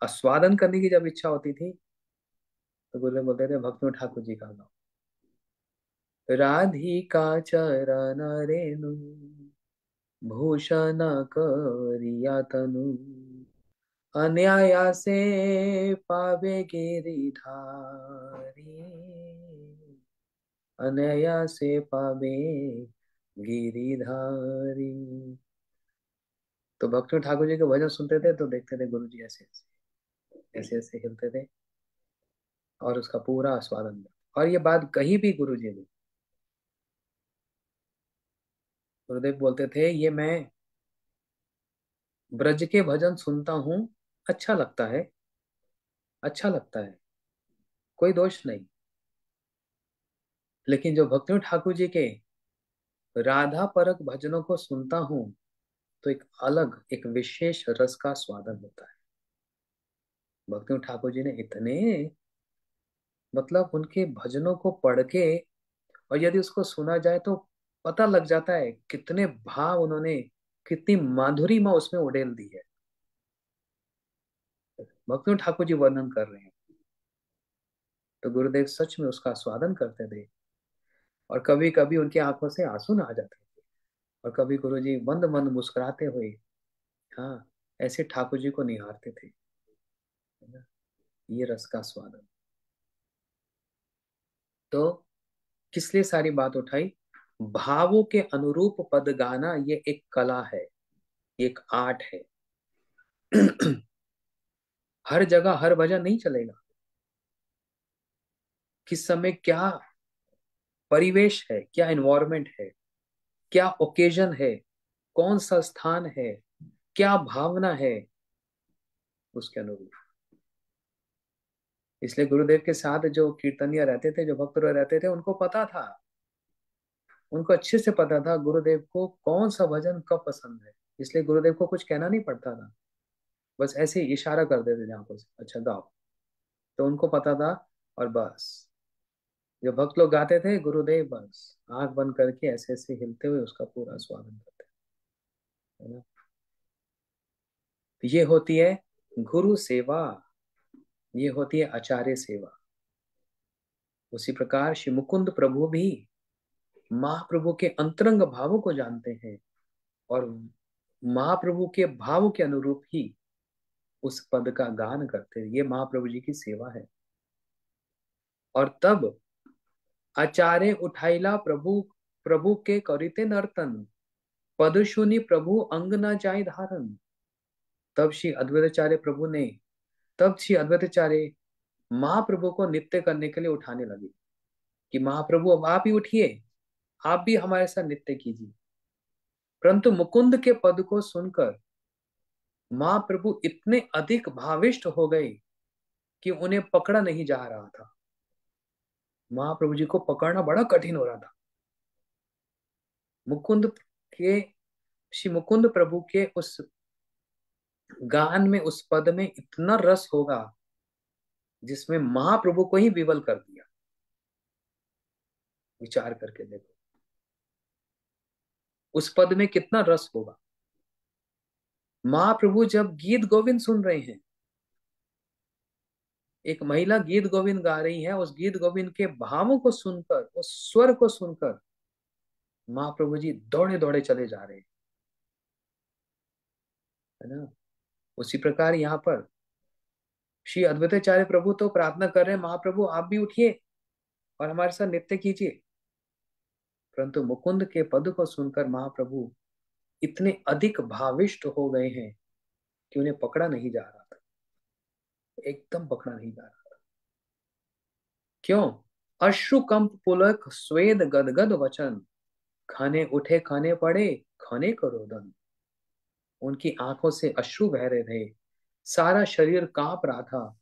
आस्वादन करने की जब इच्छा होती थी, तो गुरुदेव बोलते थे भक्ति ठाकुर जी का गाओ। राधिका चरण रेणु भूषण करिया तनु, अन्याया से पावे गिरिधारी, अन्याया से पावे गिरिधारी। तो भक्ति ठाकुर जी के भजन सुनते थे तो देखते थे गुरु जी ऐसे ऐसे ऐसे ऐसे हिलते थे और उसका पूरा आस्वादन था। और ये बात कही भी गुरु जी ने। गुरुदेव बोलते थे ये मैं ब्रज के भजन सुनता हूँ, अच्छा लगता है, अच्छा लगता है, कोई दोष नहीं। लेकिन जो भक्ति ठाकुर जी के राधा परक भजनों को सुनता हूँ, तो एक अलग, एक विशेष रस का स्वादन होता है। भक्ति ठाकुर जी ने इतने, मतलब उनके भजनों को पढ़ के, और यदि उसको सुना जाए तो पता लग जाता है कितने भाव उन्होंने, कितनी माधुरी माँ उसमें उड़ेल दी है। भक्ति ठाकुर जी वर्णन कर रहे हैं, तो गुरुदेव सच में उसका स्वादन करते थे। और कभी कभी उनकी आंखों से आंसू ना आ जाते थे, और कभी गुरु जी मंद मंद मुस्कुराते हुए, हाँ, ऐसे ठाकुर जी को निहारते थे, है ना। ये रस का स्वादन। तो किस लिए सारी बात उठाई? भावों के अनुरूप पद गाना ये एक कला है, ये एक आर्ट है। हर जगह हर भजन नहीं चलेगा। किस समय क्या परिवेश है, क्या एनवायरमेंट है, क्या ओकेजन है, कौन सा स्थान है, क्या भावना है, उसके अनुरूप। इसलिए गुरुदेव के साथ जो कीर्तनिया रहते थे, जो भक्त रहते थे, उनको पता था, उनको अच्छे से पता था गुरुदेव को कौन सा भजन कब पसंद है। इसलिए गुरुदेव को कुछ कहना नहीं पड़ता था, बस ऐसे ही इशारा कर देते थे आंखों से, अच्छा गाओ। तो उनको पता था। और बस जो भक्त लोग गाते थे, गुरुदेव बस आंख बंद करके ऐसे ऐसे हिलते हुए उसका पूरा स्वागत करते, है ना। ये होती है गुरु सेवा, ये होती है आचार्य सेवा। उसी प्रकार श्री मुकुंद प्रभु भी महाप्रभु के अंतरंग भावों को जानते हैं, और महाप्रभु के भाव के अनुरूप ही उस पद का गान करते हैं। ये महाप्रभु जी की सेवा है। और तब आचार्य उठाइला प्रभु, प्रभु के करिते नर्तन, पद सुनी प्रभु अंग न जाय धारन। तब श्री अद्वैताचार्य प्रभु ने, तब श्री अद्वैताचार्य महाप्रभु को नित्य करने के लिए उठाने लगे, कि महाप्रभु अब आप ही उठिए, आप भी हमारे साथ नित्य कीजिए। परंतु मुकुंद के पद को सुनकर महाप्रभु इतने अधिक भाविष्ट हो गए कि उन्हें पकड़ा नहीं जा रहा था। महाप्रभु जी को पकड़ना बड़ा कठिन हो रहा था। मुकुंद के, श्री मुकुंद प्रभु के उस गान में, उस पद में इतना रस होगा जिसमें महाप्रभु को ही विवल कर दिया। विचार करके देखो उस पद में कितना रस होगा। महाप्रभु जब गीत गोविंद सुन रहे हैं, एक महिला गीत गोविंद गा रही है, उस गीत गोविंद के भावों को सुनकर, उस स्वर को सुनकर महाप्रभु जी दौड़े दौड़े चले जा रहे हैं, है ना। उसी प्रकार यहाँ पर श्री अद्वैताचार्य प्रभु तो प्रार्थना कर रहे हैं, महाप्रभु आप भी उठिए और हमारे साथ नृत्य कीजिए। परंतु मुकुंद के पद को सुनकर महाप्रभु इतने अधिक भाविष्ट हो गए हैं कि उन्हें पकड़ा नहीं जा रहा था, एकदम पकड़ा नहीं जा रहा। क्यों? अश्रु कंप पुलक स्वेद गदगद वचन, खाने उठे खाने पड़े, खाने करो दन। उनकी आंखों से अश्रु बह रहे थे, सारा शरीर कांप रहा था,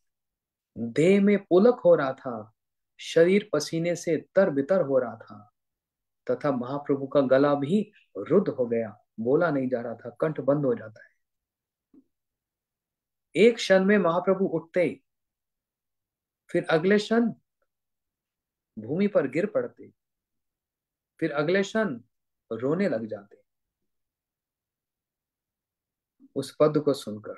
देह में पुलक हो रहा था, शरीर पसीने से तर बितर हो रहा था। तथा महाप्रभु का गला भी रुद्ध हो गया, बोला नहीं जा रहा था, कंठ बंद हो जाता है। एक क्षण में महाप्रभु उठते, फिर अगले क्षण भूमि पर गिर पड़ते, फिर अगले क्षण रोने लग जाते उस पद को सुनकर।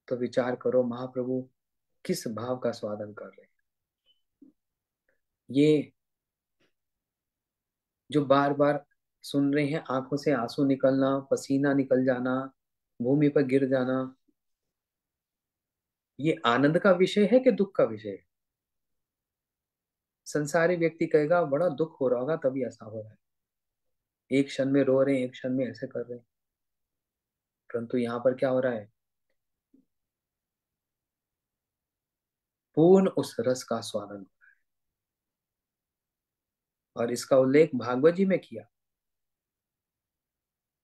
तो विचार करो महाप्रभु किस भाव का स्वादन कर रहे हैं। ये जो बार बार सुन रहे हैं, आंखों से आंसू निकलना, पसीना निकल जाना, भूमि पर गिर जाना, ये आनंद का विषय है कि दुख का विषय है? संसारी व्यक्ति कहेगा बड़ा दुख हो रहा होगा तभी ऐसा हो रहा है, एक क्षण में रो रहे हैं, एक क्षण में ऐसे कर रहे हैं। परंतु यहाँ पर क्या हो रहा है? पूर्ण उस रस का स्वादन। और इसका उल्लेख भागवत जी में किया।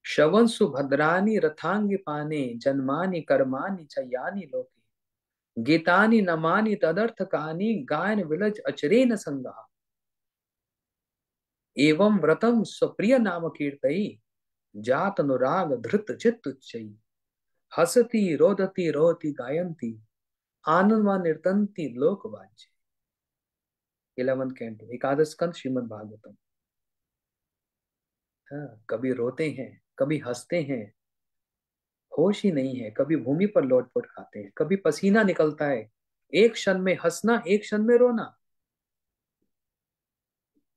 श्रवण सुभद्रानि रथांगी पाने, जन्मानि कर्माणि च यानि लोके, गीतानि नमानि तदर्थ कानि, गायन विलज अचरेन संगा, एवं व्रतम स्वप्रिय नाम कीर्तई, जात अनुराग धृत चित्त उच्चई, हसती रोदती रोती गायंती, आनंद व निर्तंती लोक वाज्य। 11th कैंटो, एकादश स्कंद श्रीमद् भागवतम। हाँ, कभी रोते हैं, कभी हंसते हैं, होश ही नहीं है, कभी भूमि पर लोटपोट खाते हैं, कभी पसीना निकलता है, एक क्षण में हंसना, एक क्षण में रोना,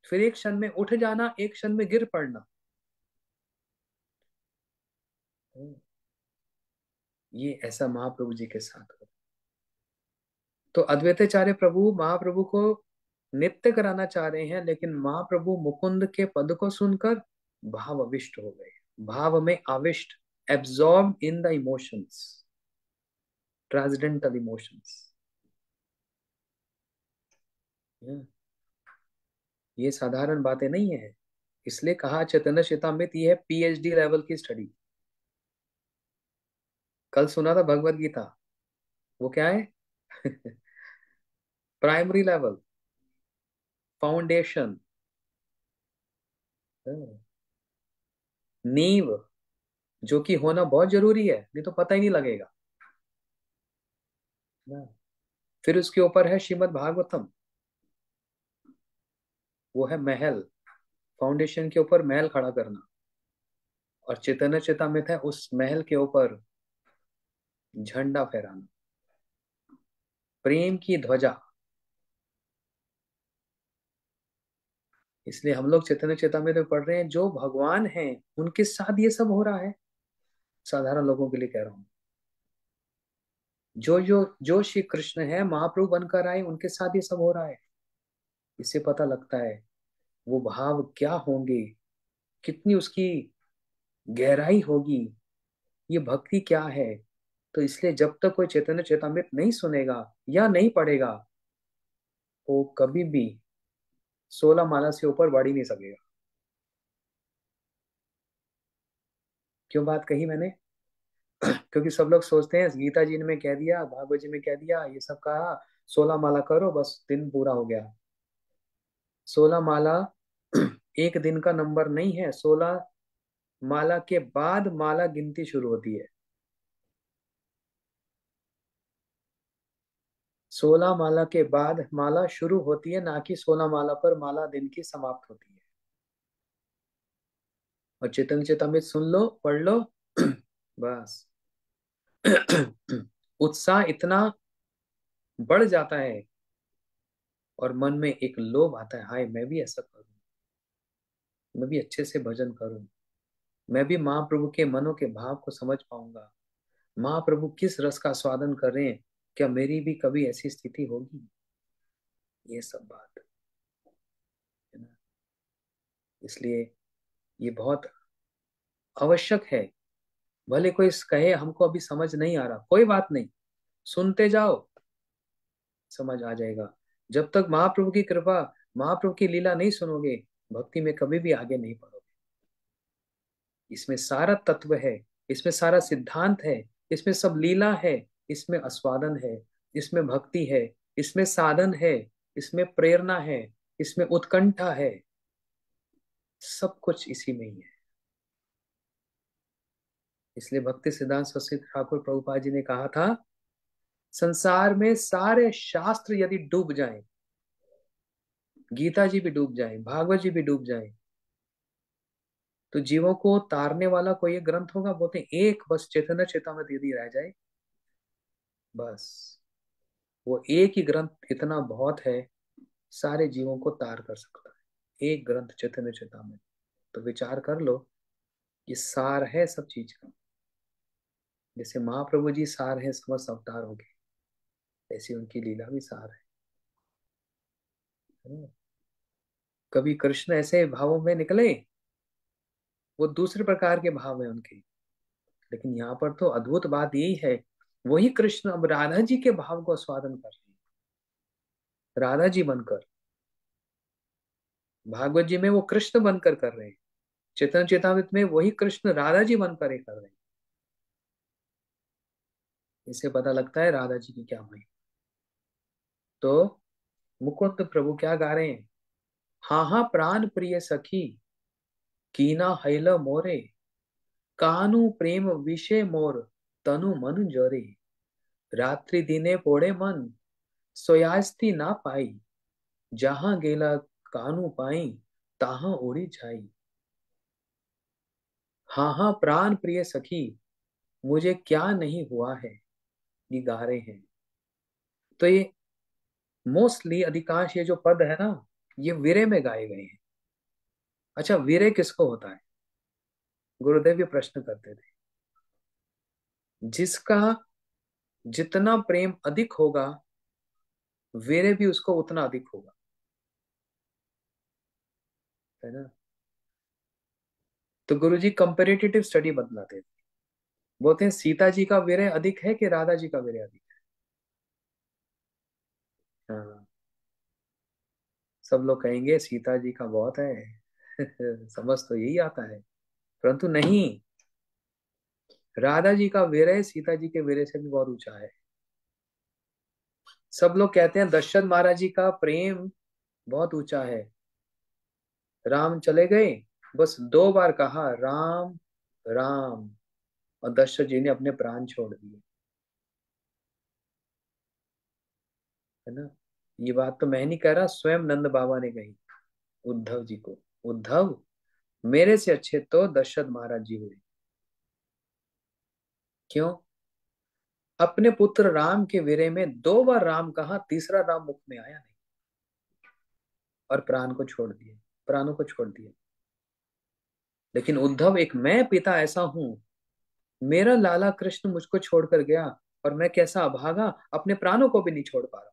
फिर एक क्षण में उठ जाना, एक क्षण में गिर पड़ना। ये ऐसा महाप्रभु जी के साथ हो। तो अद्वैताचार्य प्रभु महाप्रभु को नित्य कराना चाह रहे हैं, लेकिन महाप्रभु मुकुंद के पद को सुनकर भाव अविष्ट हो गए, भाव में आविष्ट, absorb in the emotions, transcendental emotions. ये साधारण बातें नहीं है। इसलिए कहा चैतन्य चेतामृत ये है पीएचडी लेवल की स्टडी। कल सुना था भगवत गीता, वो क्या है? प्राइमरी लेवल, फाउंडेशन, नींव, जो कि होना बहुत जरूरी है, नहीं तो पता ही नहीं लगेगा ना। फिर उसके ऊपर है श्रीमद् भागवतम, वो है महल, फाउंडेशन के ऊपर महल खड़ा करना। और चैतन्य चेतामृत है उस महल के ऊपर झंडा फहराना, प्रेम की ध्वजा। इसलिए हम लोग चैतन्य चेतामृत में पढ़ रहे हैं, जो भगवान हैं उनके साथ ये सब हो रहा है। साधारण लोगों के लिए कह रहा हूं, जो श्री कृष्ण है, महाप्रभु बनकर आए, उनके साथ ये सब हो रहा है। इससे पता लगता है वो भाव क्या होंगे, कितनी उसकी गहराई होगी, ये भक्ति क्या है। तो इसलिए जब तक कोई चैतन्य चेतामृत नहीं सुनेगा या नहीं पढ़ेगा, वो कभी भी 16 माला से ऊपर बढ़ ही नहीं सकेगा। क्यों बात कही मैंने? क्योंकि सब लोग सोचते हैं गीता जी ने कह दिया, भागवत जी में कह दिया, ये सब कहा, 16 माला करो बस दिन पूरा हो गया। 16 माला एक दिन का नंबर नहीं है, 16 माला के बाद माला गिनती शुरू होती है। 16 माला के बाद माला शुरू होती है, ना कि 16 माला पर माला दिन की समाप्त होती है। और चेतन चेतामृत सुन लो, पढ़ लो, बस उत्साह इतना बढ़ जाता है और मन में एक लोभ आता है, हाय मैं भी ऐसा करूं, मैं भी अच्छे से भजन करूं, मैं भी महाप्रभु के मनों के भाव को समझ पाऊंगा, महाप्रभु किस रस का स्वादन कर रहे हैं, क्या मेरी भी कभी ऐसी स्थिति होगी? ये सब बात है ना। इसलिए ये बहुत आवश्यक है। भले कोई कहे हमको अभी समझ नहीं आ रहा, कोई बात नहीं, सुनते जाओ, समझ आ जाएगा। जब तक महाप्रभु की कृपा, महाप्रभु की लीला नहीं सुनोगे, भक्ति में कभी भी आगे नहीं बढ़ोगे। इसमें सारा तत्व है, इसमें सारा सिद्धांत है, इसमें सब लीला है, इसमें आस्वादन है, इसमें भक्ति है, इसमें साधन है, इसमें प्रेरणा है, इसमें उत्कंठा है, सब कुछ इसी में ही है। इसलिए भक्ति सिद्धांत सरस्वती ठाकुर प्रभुपाद जी ने कहा था, संसार में सारे शास्त्र यदि डूब जाएं, गीता जी भी डूब जाएं, भागवत जी भी डूब जाएं, तो जीवों को तारने वाला कोई एक ग्रंथ होगा? बोलते हैं एक बस चैतन्य चेतामृत यदि रह जाए, बस वो एक ही ग्रंथ इतना बहुत है, सारे जीवों को तार कर सकता है, एक ग्रंथ चैतन्य चेतामृत। तो विचार कर लो, ये सार है सब चीज का। जैसे महाप्रभु जी सार है समस्त अवतारों के, ऐसी उनकी लीला भी सार है ना? कभी कृष्ण ऐसे भावों में निकले, वो दूसरे प्रकार के भाव है उनके, लेकिन यहाँ पर तो अद्भुत बात यही है, वही कृष्ण अब राधा जी के भाव को आस्वादन कर रहे हैं, राधा जी बनकर। भागवत जी में वो कृष्ण बनकर कर रहे हैं, चेतन चेतामृत में वही कृष्ण राधा जी बनकर ये कर रहे हैं। इससे पता लगता है राधा जी की क्या महिमा। तो मुकुंद प्रभु क्या गा रहे हैं? हाँ हाँ प्राण प्रिय सखी, कीना हैल मोरे, कानु प्रेम विषय मोर, तनु मन जोरे, रात्रि दिने पोड़े मन, सोयास्ती ना पाई, जहां गेला कानू पाई, ताहां उड़ी जाई। हाँ हाँ प्राण प्रिय सखी, मुझे क्या नहीं हुआ है, ये गा रहे हैं। तो ये मोस्टली अधिकांश ये जो पद है ना, ये वीरे में गाए गए हैं। अच्छा, वीरे किसको होता है? गुरुदेव ये प्रश्न करते थे। जिसका जितना प्रेम अधिक होगा, वीरे भी उसको उतना अधिक होगा, है ना? तो गुरु जी कंपेरेटिव स्टडी बतलाते थे, बोलते हैं सीता जी का वीर्य अधिक है कि राधा जी का वीर्य अधिक है? हाँ, सब लोग कहेंगे सीता जी का बहुत है। समझ तो यही आता है, परंतु नहीं, राधा जी का वीर्य सीता जी के वीर्य से भी बहुत ऊंचा है। सब लोग कहते हैं दशरथ महाराज जी का प्रेम बहुत ऊंचा है, राम चले गए, बस 2 बार कहा राम राम, और दशरथ जी ने अपने प्राण छोड़ दिए, है ना? ये बात तो मैं नहीं कह रहा, स्वयं नंद बाबा ने कही उद्धव जी को, उद्धव मेरे से अच्छे तो दशरथ महाराज जी हुए। क्यों? अपने पुत्र राम के विरह में 2 बार राम कहा, तीसरा राम मुख में आया नहीं, और प्राण को छोड़ दिए, प्राणों को छोड़ दिया। लेकिन उद्धव, एक मैं पिता ऐसा हूं, मेरा लाला कृष्ण मुझको छोड़कर गया, और मैं कैसा अभागा, अपने प्राणों को भी नहीं छोड़ पा रहा।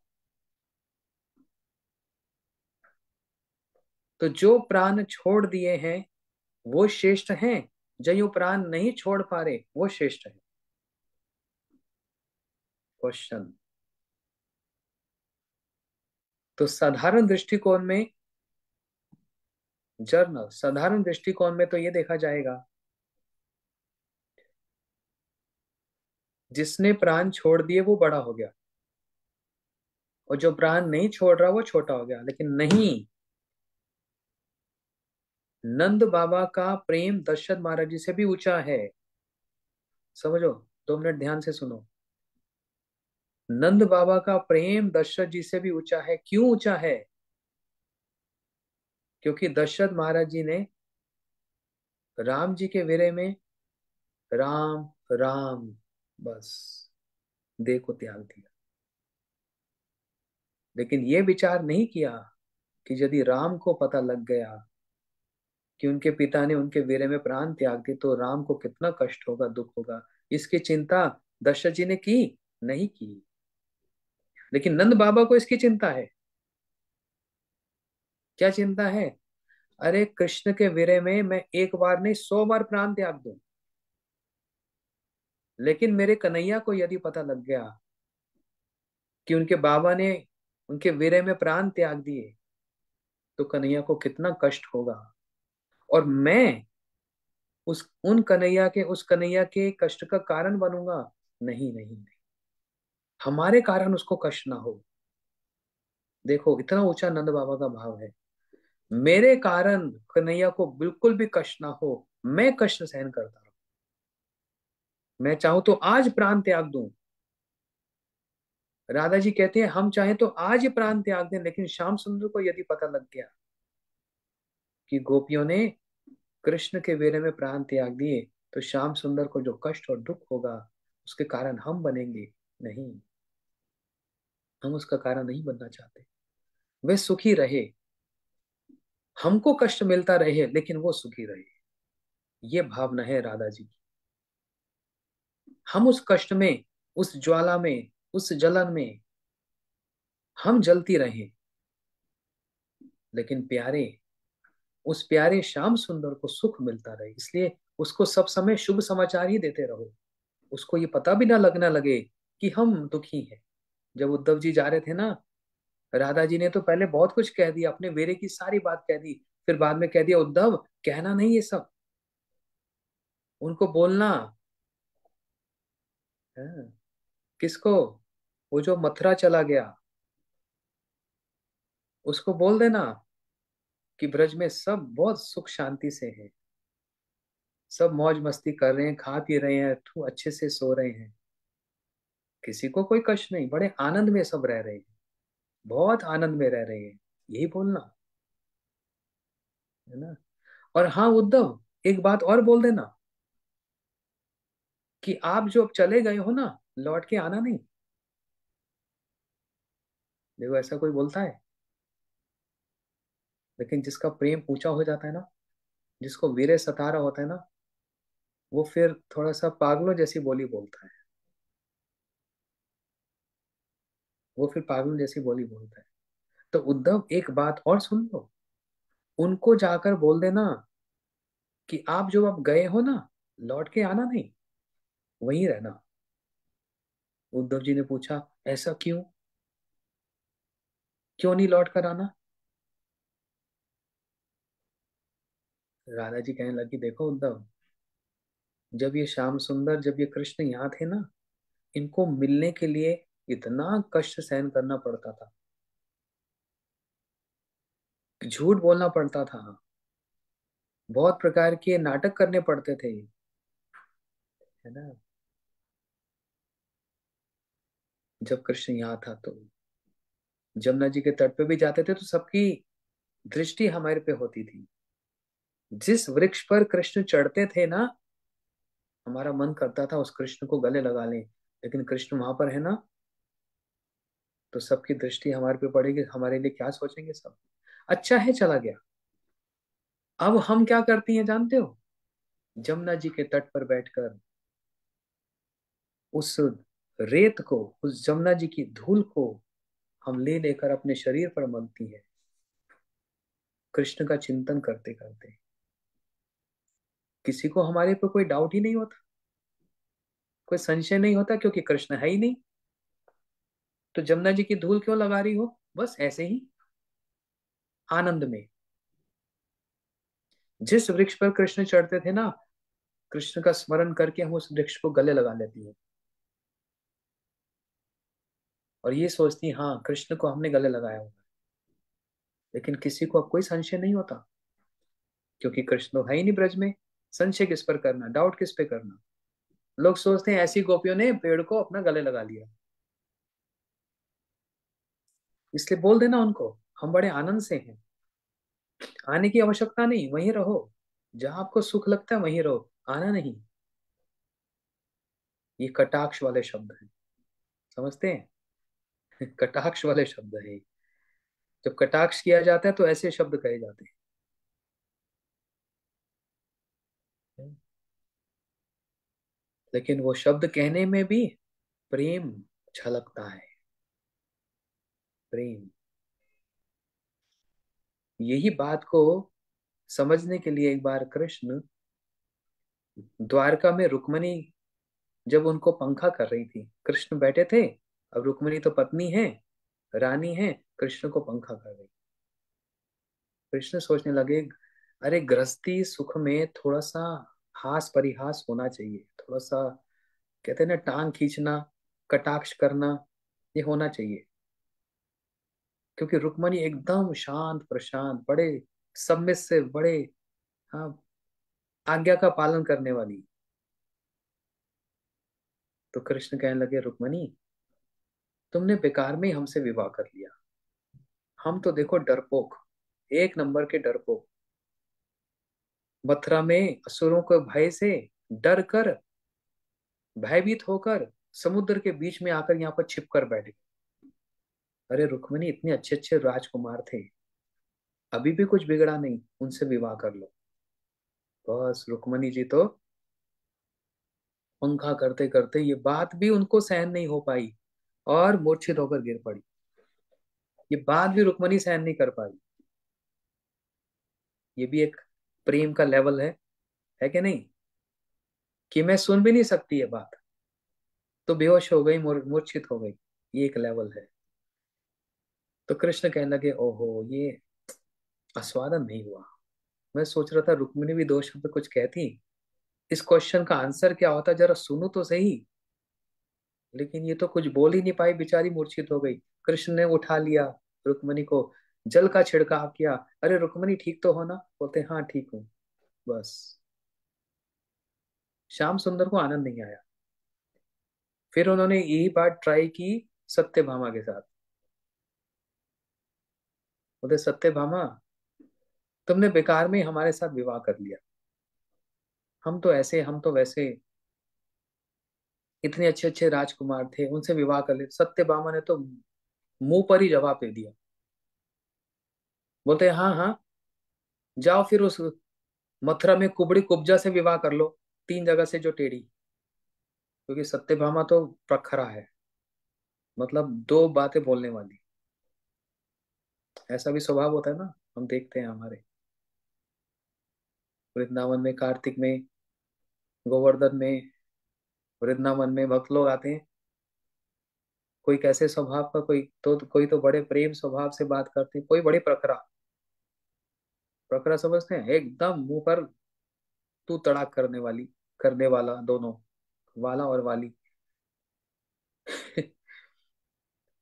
तो जो प्राण छोड़ दिए हैं वो श्रेष्ठ हैं, जो प्राण नहीं छोड़ पा रहे वो श्रेष्ठ है। क्वेश्चन। तो साधारण दृष्टिकोण में, जर्नल साधारण दृष्टिकोण में तो ये देखा जाएगा, जिसने प्राण छोड़ दिए वो बड़ा हो गया, और जो प्राण नहीं छोड़ रहा वो छोटा हो गया। लेकिन नहीं, नंद बाबा का प्रेम दशरथ महाराज जी से भी ऊंचा है। समझो, 2 मिनट ध्यान से सुनो। नंद बाबा का प्रेम दशरथ जी से भी ऊंचा है। क्यों ऊंचा है? क्योंकि दशरथ महाराज जी ने राम जी के विरह में राम राम बस देह को त्याग दिया, लेकिन ये विचार नहीं किया कि यदि राम को पता लग गया कि उनके पिता ने उनके विरह में प्राण त्याग दिए, तो राम को कितना कष्ट होगा, दुख होगा। इसकी चिंता दशरथ जी ने की नहीं की, लेकिन नंद बाबा को इसकी चिंता है। क्या चिंता है? अरे कृष्ण के विरह में मैं एक बार नहीं 100 बार प्राण त्याग दूं, लेकिन मेरे कन्हैया को यदि पता लग गया कि उनके बाबा ने उनके विरह में प्राण त्याग दिए, तो कन्हैया को कितना कष्ट होगा, और मैं उस कन्हैया के कष्ट का कारण बनूंगा? नहीं नहीं नहीं, हमारे कारण उसको कष्ट ना हो। देखो इतना ऊंचा नंद बाबा का भाव है, मेरे कारण कन्हैया को बिल्कुल भी कष्ट ना हो, मैं कष्ट सहन करता रहूं, मैं चाहूं तो आज प्राण त्याग दूं। राधा जी कहते हैं हम चाहे तो आज ही प्राण त्याग दें, लेकिन श्याम सुंदर को यदि पता लग गया कि गोपियों ने कृष्ण के बेरे में प्राण त्याग दिए, तो श्याम सुंदर को जो कष्ट और दुख होगा उसके कारण हम बनेंगे नहीं, हम उसका कारण नहीं बनना चाहते। वे सुखी रहे, हमको कष्ट मिलता रहे लेकिन वो सुखी रहे, ये भावना है राधा जी की। हम उस कष्ट में, उस ज्वाला में, उस जलन में हम जलती रहे, लेकिन प्यारे, उस प्यारे श्याम सुंदर को सुख मिलता रहे, इसलिए उसको सब समय शुभ समाचार ही देते रहो। उसको ये पता भी ना लगना लगे कि हम दुखी हैं। जब उद्धव जी जा रहे थे ना, राधा जी ने तो पहले बहुत कुछ कह दिया, अपने बेरे की सारी बात कह दी, फिर बाद में कह दिया उद्धव कहना नहीं ये सब, उनको बोलना। हाँ, किसको? वो जो मथुरा चला गया, उसको बोल देना कि ब्रज में सब बहुत सुख शांति से है, सब मौज मस्ती कर रहे हैं, खा पी रहे हैं, अच्छे से सो रहे हैं, किसी को कोई कष्ट नहीं, बड़े आनंद में सब रह रहे हैं, बहुत आनंद में रह रहे हैं, यही बोलना है ना। और हाँ उद्धव, एक बात और बोल देना कि आप जो अब चले गए हो ना, लौट के आना नहीं। देखो ऐसा कोई बोलता है, लेकिन जिसका प्रेम ऊंचा हो जाता है ना, जिसको वीरे सता रहा होता है ना, वो फिर थोड़ा सा पागलों जैसी बोली बोलता है, वो फिर पागलों जैसी बोली बोलता है। तो उद्धव एक बात और सुन लो, उनको जाकर बोल देना कि आप जो अब गए हो ना, लौट के आना नहीं, वहीं रहना। उद्धव जी ने पूछा ऐसा क्यों, क्यों नहीं लौट कर आना? राधा जी कहने लगी देखो उद्धव, जब ये श्याम सुंदर, जब ये कृष्ण यहाँ थे ना, इनको मिलने के लिए इतना कष्ट सहन करना पड़ता था, झूठ बोलना पड़ता था, बहुत प्रकार के नाटक करने पड़ते थे, है ना। जब कृष्ण यहाँ था तो जमुना जी के तट पे भी जाते थे तो सबकी दृष्टि हमारे पे होती थी। जिस वृक्ष पर कृष्ण चढ़ते थे ना, हमारा मन करता था उस कृष्ण को गले लगा लें, लेकिन कृष्ण वहां पर है ना, तो सबकी दृष्टि हमारे पे पड़ेगी, हमारे लिए क्या सोचेंगे सब। अच्छा है चला गया। अब हम क्या करती हैं जानते हो? जमुना जी के तट पर बैठकर उस रेत को, उस जमुना जी की धूल को हम ले लेकर अपने शरीर पर मलती है, कृष्ण का चिंतन करते करते। किसी को हमारे पर कोई डाउट ही नहीं होता, कोई संशय नहीं होता, क्योंकि कृष्ण है ही नहीं। तो जमुना जी की धूल क्यों लगा रही हो? बस ऐसे ही, आनंद में। जिस वृक्ष पर कृष्ण चढ़ते थे ना, कृष्ण का स्मरण करके हम उस वृक्ष को गले लगा लेती है, और ये सोचती है हाँ कृष्ण को हमने गले लगाया होगा। लेकिन किसी को अब कोई संशय नहीं होता, क्योंकि कृष्ण तो है ही नहीं ब्रज में। संशय किस पर करना, डाउट किस पे करना? लोग सोचते हैं ऐसी गोपियों ने पेड़ को अपना गले लगा लिया। इसलिए बोल देना उनको, हम बड़े आनंद से हैं, आने की आवश्यकता नहीं, वहीं रहो, जहां आपको सुख लगता है वहीं रहो, आना नहीं। ये कटाक्ष वाले शब्द हैं, समझते हैं? कटाक्ष वाले शब्द है। जब कटाक्ष किया जाता है तो ऐसे शब्द कहे जाते हैं, लेकिन वो शब्द कहने में भी प्रेम झलकता है, प्रेम। यही बात को समझने के लिए एक बार कृष्ण द्वारका में रुक्मणी, जब उनको पंखा कर रही थी, कृष्ण बैठे थे, अब रुक्मणी तो पत्नी है, रानी है, कृष्ण को पंखा कर रही। कृष्ण सोचने लगे अरे गृहस्थी सुख में थोड़ा सा हास परिहास होना चाहिए, थोड़ा सा, कहते हैं ना, टांग खींचना, कटाक्ष करना, ये होना चाहिए। क्योंकि रुक्मणी एकदम शांत प्रशांत, बड़े सबमिसिव, बड़े, हाँ, आज्ञा का पालन करने वाली। तो कृष्ण कहने लगे, रुक्मणी तुमने बेकार में ही हमसे विवाह कर लिया। हम तो देखो डरपोक, एक नंबर के डरपोक, मथुरा में असुरों के भय से डर कर, भयभीत होकर समुद्र के बीच में आकर यहाँ पर छिप कर बैठ गए। अरे रुक्मणी इतने अच्छे अच्छे राजकुमार थे, अभी भी कुछ बिगड़ा नहीं, उनसे विवाह कर लो। बस रुक्मणी जी तो पंखा करते करते ये बात भी उनको सहन नहीं हो पाई और मूर्छित होकर गिर पड़ी। ये बात भी रुक्मणी सहन नहीं कर पाई। ये भी एक प्रेम का लेवल है कि नहीं, कि मैं सुन भी नहीं सकती ये बात, तो बेहोश हो गई, मूर्छित हो गई। ये एक लेवल है। तो कृष्ण कहने लगे, ओहो ये आस्वादन नहीं हुआ। मैं सोच रहा था रुक्मिणी भी दो शब्द कुछ कहती, इस क्वेश्चन का आंसर क्या होता जरा सुनो तो सही। लेकिन ये तो कुछ बोल ही नहीं पाई, बेचारी मूर्छित हो गई। कृष्ण ने उठा लिया रुक्मिणी को, जल का छिड़काव किया। अरे रुक्मिणी ठीक तो हो ना? बोलते हाँ ठीक हूँ। बस श्याम सुंदर को आनंद नहीं आया। फिर उन्होंने यही बात ट्राई की सत्यभामा के साथ। बोलते सत्यभामा तुमने बेकार में हमारे साथ विवाह कर लिया। हम तो ऐसे, हम तो वैसे, इतने अच्छे अच्छे राजकुमार थे, उनसे विवाह कर लिया। सत्यभामा ने तो मुंह पर ही जवाब दे दिया। बोलते हाँ हाँ, जाओ फिर उस मथुरा में कुबड़ी कुब्जा से विवाह कर लो, तीन जगह से जो टेढ़ी। क्योंकि सत्यभामा तो प्रखरा है, मतलब दो बातें बोलने वाली। ऐसा भी स्वभाव होता है ना, हम देखते हैं हमारे वृंदावन में, कार्तिक में, गोवर्धन में, वृंदावन में भक्त लोग आते हैं। कोई कैसे स्वभाव का, कोई तो बड़े प्रेम स्वभाव से बात करते हैं, कोई बड़े प्रखरा। प्रखरा समझते हैं, एकदम मुंह पर तू तड़ाक करने वाली, करने वाला, दोनों वाला और वाली।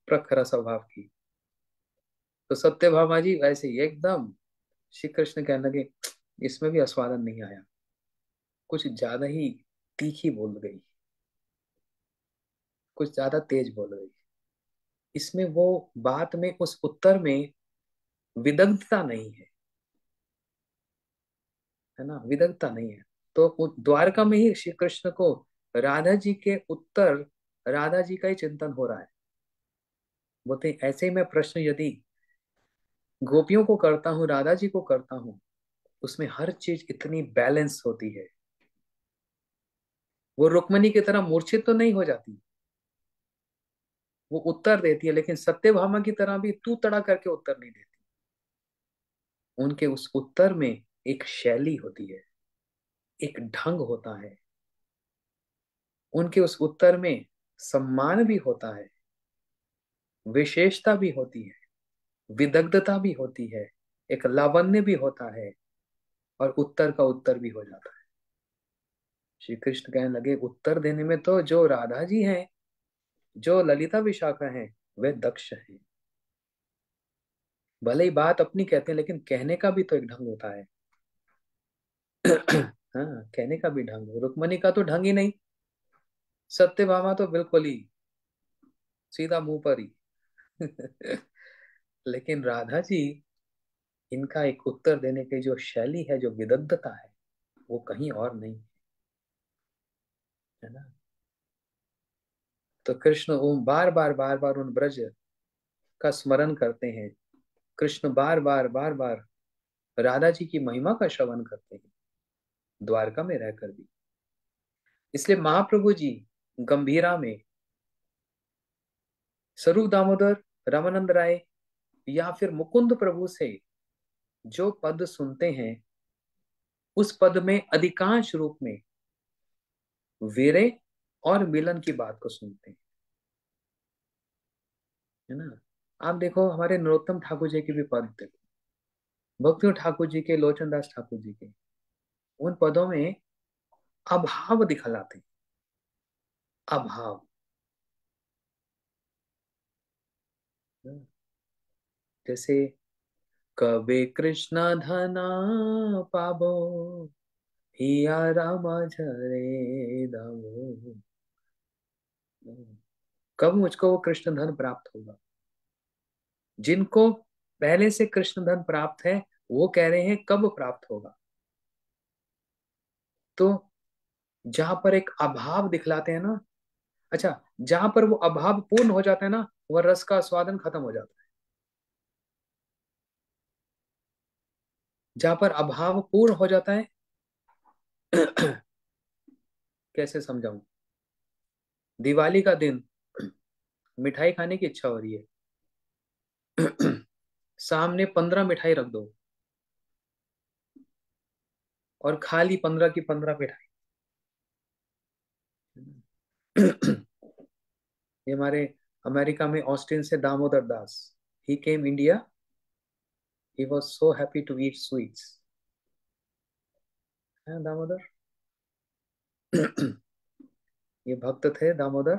प्रखरा स्वभाव की। तो सत्यभामा जी वैसे ही एकदम। श्री कृष्ण कहने लगे, इसमें भी आस्वादन नहीं आया, कुछ ज्यादा ही तीखी बोल गई, कुछ ज्यादा तेज बोल गई। इसमें वो बात में, उस उत्तर में विदग्धता नहीं है, है ना, विदग्धता नहीं है। तो द्वारका में ही श्री कृष्ण को राधा जी के उत्तर, राधा जी का ही चिंतन हो रहा है। बोलते ऐसे ही मैं प्रश्न यदि गोपियों को करता हूँ, राधा जी को करता हूँ, उसमें हर चीज इतनी बैलेंस होती है। वो रुक्मणी की तरह मूर्छित तो नहीं हो जाती, वो उत्तर देती है, लेकिन सत्यभामा की तरह भी तू तड़ा करके उत्तर नहीं देती। उनके उस उत्तर में एक शैली होती है, एक ढंग होता है। उनके उस उत्तर में सम्मान भी होता है, विशेषता भी होती है, विदग्धता भी होती है, एक लावण्य भी होता है, और उत्तर का उत्तर भी हो जाता है। श्री कृष्ण कहने लगे, उत्तर देने में तो जो राधा जी हैं, जो ललिता विशाखा हैं, वे दक्ष हैं। भले ही बात अपनी कहते हैं, लेकिन कहने का भी तो एक ढंग होता है। हाँ, कहने का भी ढंग। रुक्मणी का तो ढंग ही नहीं, सत्यभामा तो बिल्कुल ही सीधा मुंह पर ही। लेकिन राधा जी, इनका एक उत्तर देने की जो शैली है, जो विदग्धता है, वो कहीं और नहीं, है ना। तो कृष्ण ओम बार बार बार बार उन ब्रज का स्मरण करते हैं। कृष्ण बार बार बार बार राधा जी की महिमा का श्रवण करते हैं, द्वारका में रहकर भी। इसलिए महाप्रभु जी गंभीरा में स्वरूप दामोदर, रामानंद राय, या फिर मुकुंद प्रभु से जो पद सुनते हैं, उस पद में अधिकांश रूप में वीरे और मिलन की बात को सुनते हैं, है ना। आप देखो हमारे नरोत्तम ठाकुर जी के भी पद देखो, भक्ति ठाकुर जी के, लोचन दास ठाकुर जी के, उन पदों में अभाव दिखलाते हैं, अभाव। जैसे कबे कृष्ण धना पाबो, हिया रामा झरे दामो। कब मुझको वो कृष्ण धन प्राप्त होगा? जिनको पहले से कृष्ण धन प्राप्त है वो कह रहे हैं कब प्राप्त होगा। तो जहां पर एक अभाव दिखलाते हैं ना, अच्छा, जहां पर वो अभाव पूर्ण हो जाता है ना, वह रस का स्वादन खत्म हो जाता है। जहां पर अभाव पूर्ण हो जाता है कैसे समझाऊं? दिवाली का दिन मिठाई खाने की इच्छा हो रही है सामने 15 मिठाई रख दो और खा ली 15 की 15 मिठाई। ये हमारे अमेरिका में ऑस्टिन से Damodar Das, he came India, he was so happy to eat sweets. है दामोदर ये भक्त थे दामोदर।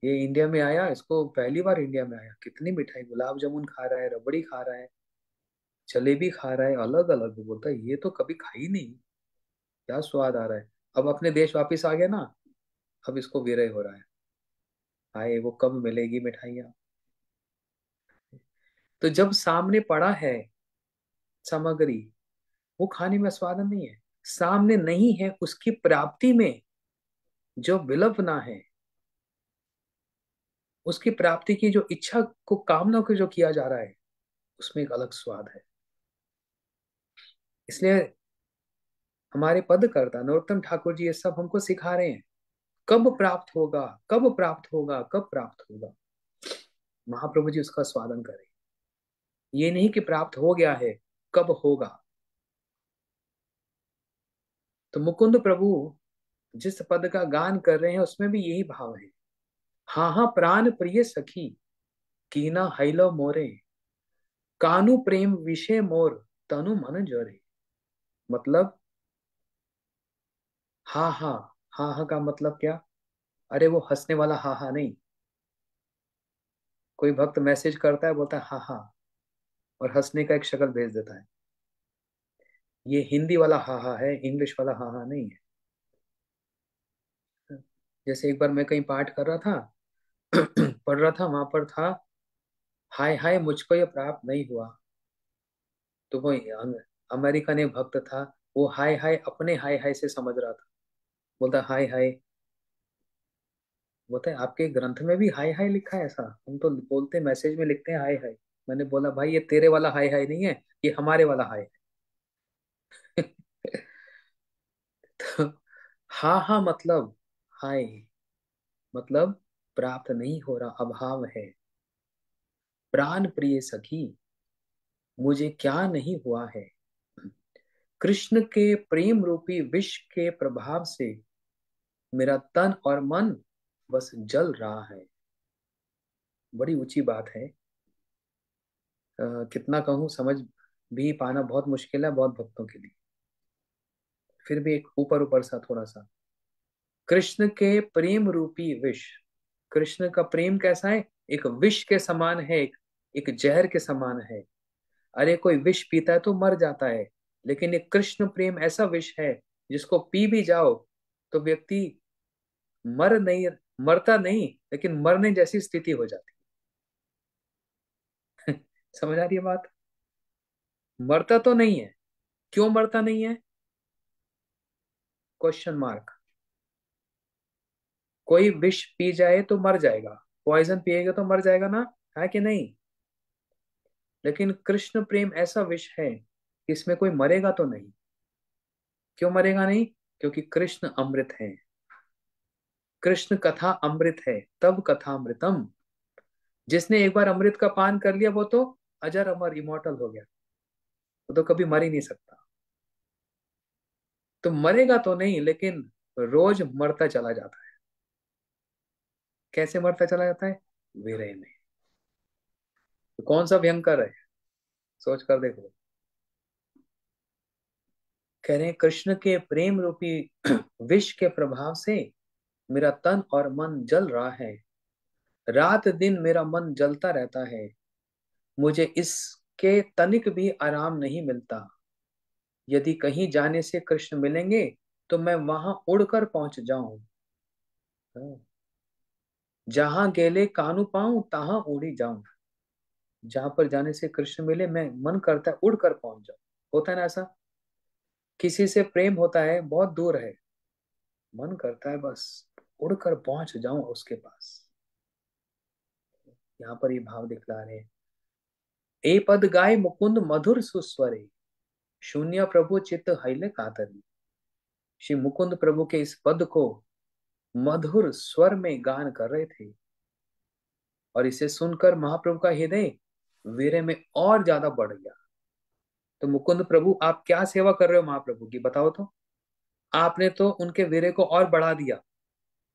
ये इंडिया में आया, इसको पहली बार इंडिया में आया, कितनी मिठाई, गुलाब जामुन खा रहा है, रबड़ी खा रहा है, जलेबी खा रहा है, अलग अलग। बोलता है ये तो कभी खाई नहीं, क्या स्वाद आ रहा है। अब अपने देश वापिस आ गया ना, अब इसको विरह हो रहा है, हाय वो कब मिलेगी मिठाइयाँ। तो जब सामने पड़ा है सामग्री, वो खाने में स्वाद नहीं है, सामने नहीं है, उसकी प्राप्ति में जो विलंबना है, उसकी प्राप्ति की जो इच्छा को, कामना को जो किया जा रहा है, उसमें एक अलग स्वाद है। इसलिए हमारे पद करता नरोत्तम ठाकुर जी ये सब हमको सिखा रहे हैं, कब प्राप्त होगा, कब प्राप्त होगा, कब प्राप्त होगा। महाप्रभु जी उसका स्वादन करें, ये नहीं कि प्राप्त हो गया है, कब होगा। तो मुकुंद प्रभु जिस पद का गान कर रहे हैं उसमें भी यही भाव है। हाँ हाँ प्राण प्रिय सखी, कीना हैलो मोरे, कानु प्रेम विषय मोर, तनु मन जोरे। मतलब हाँ हाँ, हाँ हाँ का मतलब क्या? अरे वो हंसने वाला हाँ हाँ नहीं। कोई भक्त मैसेज करता है, बोलता है हाँ हाँ, और हंसने का एक शक्ल भेज देता है। ये हिंदी वाला हाँ हाँ है, इंग्लिश वाला हाँ हाँ नहीं है। जैसे एक बार मैं कहीं पाठ कर रहा था पढ़ रहा था, वहां पर था हाय हाय मुझको ये प्राप्त नहीं हुआ। तो वो अमेरिकन एक भक्त था, वो हाय हाय अपने हाय हाय से समझ रहा था। बोलता हाय हाय, बोलता है आपके ग्रंथ में भी हाय हाय लिखा है? ऐसा हम तो बोलते मैसेज में लिखते हैं हाय हाय। मैंने बोला भाई ये तेरे वाला हाय हाय नहीं है, ये हमारे वाला हाय है। तो हाँ हाँ मतलब हाय, मतलब प्राप्त नहीं हो रहा, अभाव है। प्राण प्रिय सखी, मुझे क्या नहीं हुआ है, कृष्ण के प्रेम रूपी विष के प्रभाव से मेरा तन और मन बस जल रहा है। बड़ी ऊंची बात है। कितना कहूँ, समझ भी पाना बहुत मुश्किल है बहुत भक्तों के लिए। फिर भी एक ऊपर ऊपर सा थोड़ा सा, कृष्ण के प्रेम रूपी विष। कृष्ण का प्रेम कैसा है? एक विष के समान है, एक जहर के समान है। अरे कोई विष पीता है तो मर जाता है, लेकिन एक कृष्ण प्रेम ऐसा विष है जिसको पी भी जाओ तो व्यक्ति मर नहीं, मरता नहीं, लेकिन मरने जैसी स्थिति हो जाती है। समझ आ रही है बात? मरता तो नहीं है, क्यों मरता नहीं है? Question mark. कोई विष पी जाए तो मर जाएगा, पॉइजन पिएगा तो मर जाएगा ना, है कि नहीं? लेकिन कृष्ण प्रेम ऐसा विष है कि इसमें कोई मरेगा तो नहीं। क्यों मरेगा नहीं? क्योंकि कृष्ण अमृत है, कृष्ण कथा अमृत है, तब कथा अमृतम। जिसने एक बार अमृत का पान कर लिया वो तो अजर अमर इमोर्टल हो गया, वो तो कभी मर ही नहीं सकता। तो मरेगा तो नहीं, लेकिन रोज मरता चला जाता है। कैसे मरता चला जाता है? विरह में। तो कौन सा भयंकर है, सोच कर देखो। कह रहे हैं कृष्ण के प्रेम रूपी विष के प्रभाव से मेरा तन और मन जल रहा है, रात दिन मेरा मन जलता रहता है। मुझे इसके तनिक भी आराम नहीं मिलता। यदि कहीं जाने से कृष्ण मिलेंगे तो मैं वहां उड़कर पहुंच जाऊं। हाँ। जहां गेले कानू पाऊं तहां उड़ी जाऊं। जहां पर जाने से कृष्ण मिले, मैं मन करता है उड़कर पहुंच जाऊं। होता है ना ऐसा? किसी से प्रेम होता है, बहुत दूर है, मन करता है बस उड़कर पहुंच जाऊं उसके पास। यहाँ पर ये भाव दिखला रहे हैं। ए पद गाय मुकुंद मधुर सुस्वरे, शून्य प्रभु चित्त हईल कातरी। श्री मुकुंद प्रभु के इस पद को मधुर स्वर में गान कर रहे थे, और इसे सुनकर महाप्रभु का हृदय वीरे में और ज्यादा बढ़ गया। तो मुकुंद प्रभु, आप क्या सेवा कर रहे हो महाप्रभु की, बताओ तो। आपने तो उनके वीरे को और बढ़ा दिया,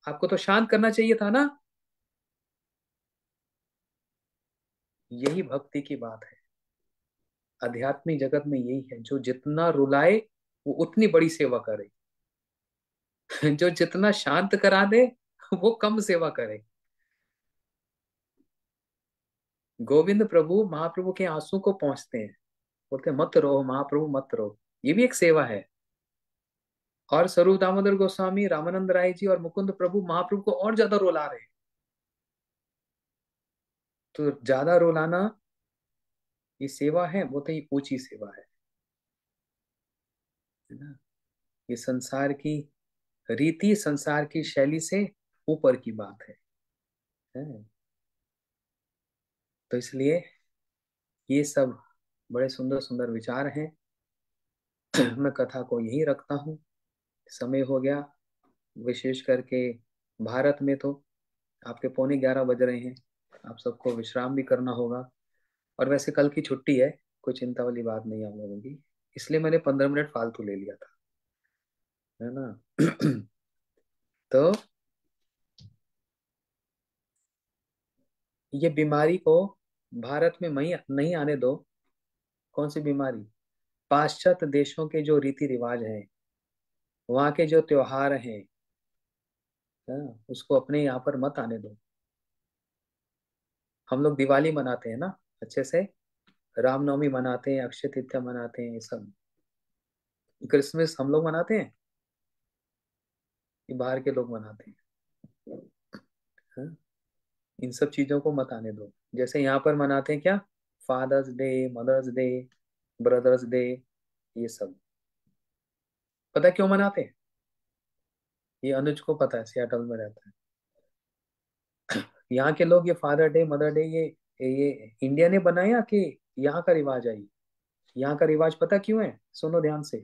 आपको तो शांत करना चाहिए था ना। यही भक्ति की बात है। आध्यात्मिक जगत में यही है, जो जितना रुलाए वो उतनी बड़ी सेवा करे। जो जितना शांत करा दे वो कम सेवा करे। गोविंद प्रभु महाप्रभु के आंसू को पहुंचते हैं, बोलते हैं, मत रो महाप्रभु मत रो। ये भी एक सेवा है। और स्वरूप दामोदर गोस्वामी, रामानंद राय जी और मुकुंद प्रभु महाप्रभु को और ज्यादा रुला रहे हैं। तो ज्यादा रुलाना ये सेवा है, बहुत ही ऊंची सेवा है ना। ये संसार की रीति, संसार की शैली से ऊपर की बात है। तो इसलिए ये सब बड़े सुंदर सुंदर विचार हैं। मैं कथा को यही रखता हूँ, समय हो गया। विशेष करके भारत में तो आपके पौने 11 बज रहे हैं, आप सबको विश्राम भी करना होगा। और वैसे कल की छुट्टी है, कोई चिंता वाली बात नहीं आप लोगों की, इसलिए मैंने 15 मिनट फालतू ले लिया था, है ना। तो ये बीमारी को भारत में नहीं नहीं आने दो। कौन सी बीमारी? पाश्चात्य देशों के जो रीति रिवाज हैं, वहाँ के जो त्योहार हैं, उसको अपने यहाँ पर मत आने दो। हम लोग दिवाली मनाते हैं ना अच्छे से, रामनवमी मनाते हैं, अक्षय तृतीया मनाते हैं, ये सब। क्रिसमस हम लोग मनाते हैं, ये बाहर के लोग मनाते हैं। हाँ? इन सब चीजों को मत आने दो। जैसे यहाँ पर मनाते हैं क्या, Father's Day, Mother's Day, Brother's Day, ये सब। पता है क्यों मनाते हैं? ये अनुज को पता है, सियाटल में रहता है। यहाँ के लोग ये फादर डे, मदर डे, ये इंडिया ने बनाया कि यहाँ का रिवाज है? यहाँ का रिवाज पता क्यों है? सुनो ध्यान से।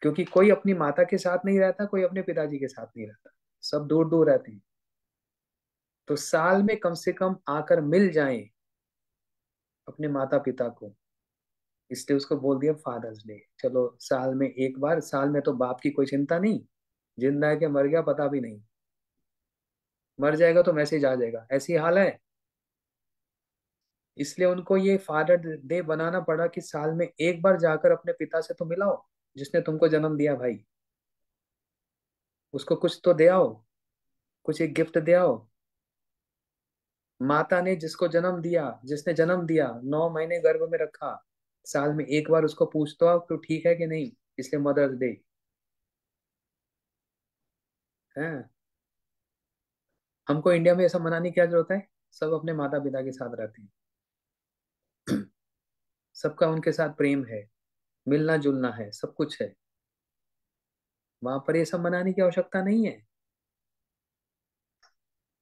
क्योंकि कोई अपनी माता के साथ नहीं रहता, कोई अपने पिताजी के साथ नहीं रहता, सब दूर दूर रहते हैं। तो साल में कम से कम आकर मिल जाएं अपने माता पिता को, इसलिए उसको बोल दिया फादर्स डे। चलो साल में एक बार, साल में तो बाप की कोई चिंता नहीं, जिंदा है कि मर गया पता भी नहीं, मर जाएगा तो मैसेज आ जाएगा, ऐसी हाल है। इसलिए उनको ये फादर डे बनाना पड़ा कि साल में एक बार जाकर अपने पिता से तो मिलाओ, जिसने तुमको जन्म दिया भाई। उसको कुछ तो दे आओ, कुछ एक गिफ्ट दे आओ। माता ने जिसको जन्म दिया, जिसने जन्म दिया, 9 महीने गर्भ में रखा, साल में एक बार उसको पूछ तो आओ तो ठीक है कि नहीं। इसलिए मदर्स डे है। हमको इंडिया में ऐसा मनाने की क्या जरूरत है? सब अपने माता पिता के साथ रहते हैं। सबका उनके साथ प्रेम है, मिलना जुलना है, सब कुछ है। वहां पर ये सब मनाने की आवश्यकता नहीं है।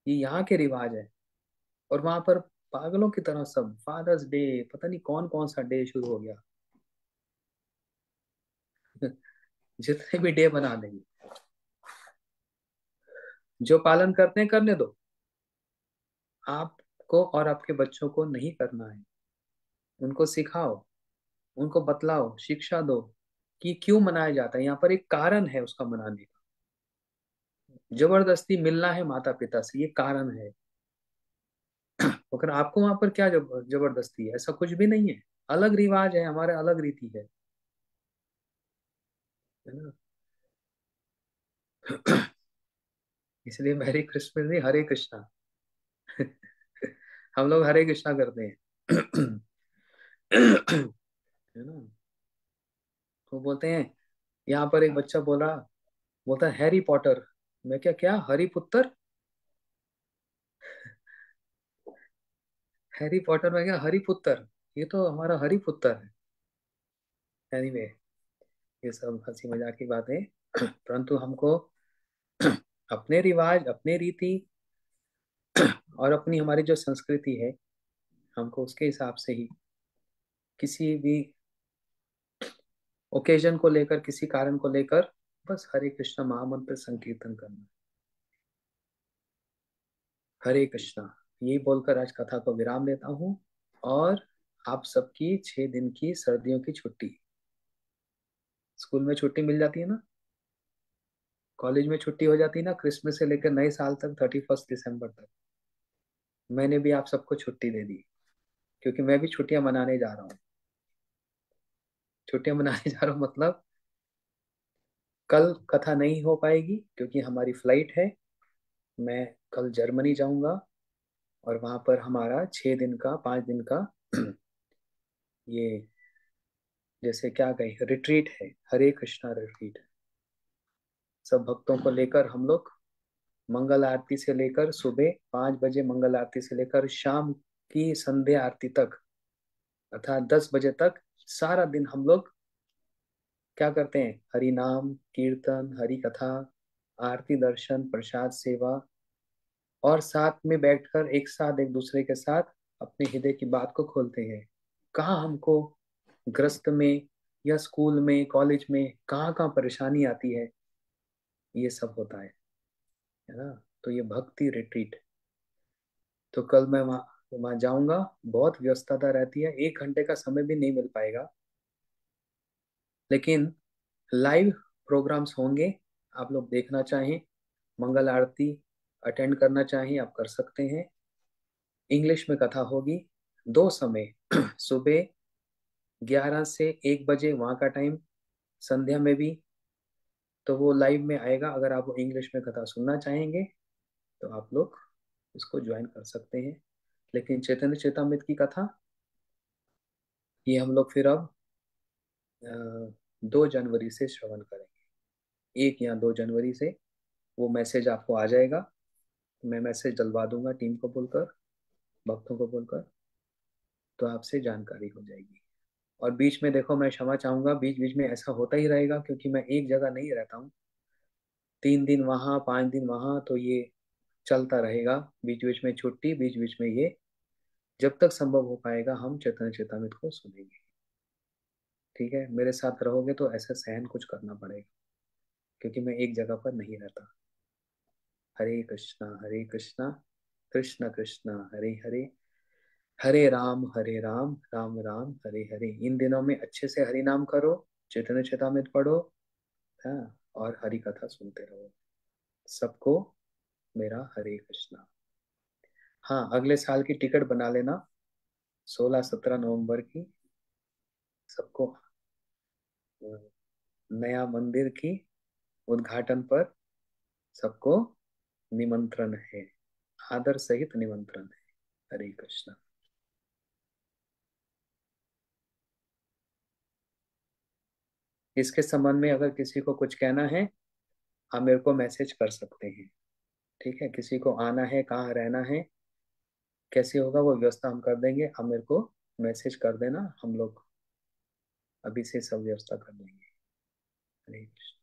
ये यहाँ के रिवाज है। और वहां पर पागलों की तरह सब फादर्स डे, पता नहीं कौन कौन सा डे शुरू हो गया। जितने भी डे बना देंगे, जो पालन करते हैं करने दो। आपको और आपके बच्चों को नहीं करना है। उनको सिखाओ, उनको बतलाओ, शिक्षा दो कि क्यों मनाया जाता है। यहाँ पर एक कारण है उसका मनाने का। जबरदस्ती मिलना है माता पिता से, ये कारण है। अगर आपको वहां पर क्या जबरदस्ती है? ऐसा कुछ भी नहीं है। अलग रिवाज है हमारे, अलग रीति है ना। इसलिए मैरी क्रिसमस नहीं, हरे कृष्णा। हम लोग हरे कृष्णा करते हैं। है ना। तो बोलते हैं, यहाँ पर एक बच्चा बोला, बोलता है हैरी पॉटर। मैं क्या क्या हरी पुत्र, हैरी पॉटर में क्या हरी पुत्र, ये तो हमारा हरी पुत्र है। एनीवे, ये सब हंसी मजाक की बातें। परंतु हमको अपने रिवाज, अपने रीति और अपनी हमारी जो संस्कृति है, हमको उसके हिसाब से ही किसी भी ओकेजन को लेकर, किसी कारण को लेकर बस हरे कृष्णा महामंत्र संकीर्तन करना। हरे कृष्णा, यही बोलकर आज कथा को विराम देता हूँ। और आप सबकी 6 दिन की सर्दियों की छुट्टी, स्कूल में छुट्टी मिल जाती है ना, कॉलेज में छुट्टी हो जाती है ना, क्रिसमस से लेकर नए साल तक, 31 दिसंबर तक। मैंने भी आप सबको छुट्टी दे दी, क्योंकि मैं भी छुट्टियां मनाने जा रहा हूँ। छुट्टियां मनाने जा रहा हूँ मतलब कल कथा नहीं हो पाएगी क्योंकि हमारी फ्लाइट है। मैं कल जर्मनी जाऊंगा और वहां पर हमारा 6 दिन का, 5 दिन का ये जैसे क्या कहें, रिट्रीट है, हरे कृष्णा रिट्रीट। सब भक्तों को लेकर हम लोग मंगल आरती से लेकर सुबह 5 बजे, मंगल आरती से लेकर शाम की संध्या आरती तक, अर्थात 10 बजे तक, सारा दिन हम लोग क्या करते हैं, हरि नाम कीर्तन, हरि कथा, आरती, दर्शन, प्रसाद सेवा, और साथ में बैठकर एक साथ एक दूसरे के साथ अपने हृदय की बात को खोलते हैं। कहाँ हमको ग्रस्त में या स्कूल में, कॉलेज में, कहाँ कहाँ परेशानी आती है, ये सब होता है ना। तो ये भक्ति रिट्रीट, तो कल मैं वहाँ वहाँ जाऊंगा। बहुत व्यस्तता रहती है, 1 घंटे का समय भी नहीं मिल पाएगा, लेकिन लाइव प्रोग्राम्स होंगे। आप लोग देखना चाहें, मंगल आरती अटेंड करना चाहें, आप कर सकते हैं। इंग्लिश में कथा होगी, 2 समय, सुबह 11 से 1 बजे वहाँ का टाइम, संध्या में भी। तो वो लाइव में आएगा, अगर आप वो इंग्लिश में कथा सुनना चाहेंगे तो आप लोग इसको ज्वाइन कर सकते हैं। लेकिन चैतन्य चेतामृत की कथा, ये हम लोग फिर अब 2 जनवरी से श्रवण करेंगे, 1 या 2 जनवरी से। वो मैसेज आपको आ जाएगा, मैं मैसेज डलवा दूंगा टीम को बोलकर, भक्तों को बोलकर, तो आपसे जानकारी हो जाएगी। और बीच में देखो, मैं क्षमा चाहूंगा, बीच बीच में ऐसा होता ही रहेगा क्योंकि मैं एक जगह नहीं रहता हूँ। 3 दिन वहाँ, 5 दिन वहाँ, तो ये चलता रहेगा। बीच बीच में छुट्टी, बीच बीच में ये, जब तक संभव हो पाएगा हम चैतन्य चेतामृत को सुनेंगे। ठीक है, मेरे साथ रहोगे तो ऐसा सहन कुछ करना पड़ेगा, क्योंकि मैं एक जगह पर नहीं रहता। हरे कृष्णा कृष्ण कृष्ण हरे हरे, हरे राम राम राम हरे हरे। इन दिनों में अच्छे से हरि नाम करो, चैतन्य चेतामृत पढ़ो, हाँ, और हरि कथा सुनते रहो। सबको मेरा हरे कृष्णा। हाँ, अगले साल की टिकट बना लेना, 16-17 नवंबर की। सबको नया मंदिर की उद्घाटन पर सबको निमंत्रण है, आदर सहित निमंत्रण है। हरे कृष्णा। इसके संबंध में अगर किसी को कुछ कहना है, आप मेरे को मैसेज कर सकते हैं। ठीक है, किसी को आना है, कहाँ रहना है, कैसे होगा, वो व्यवस्था हम कर देंगे। आप मेरे को मैसेज कर देना, हम लोग अभी से सब व्यवस्था कर देंगे। हरे कृष्ण।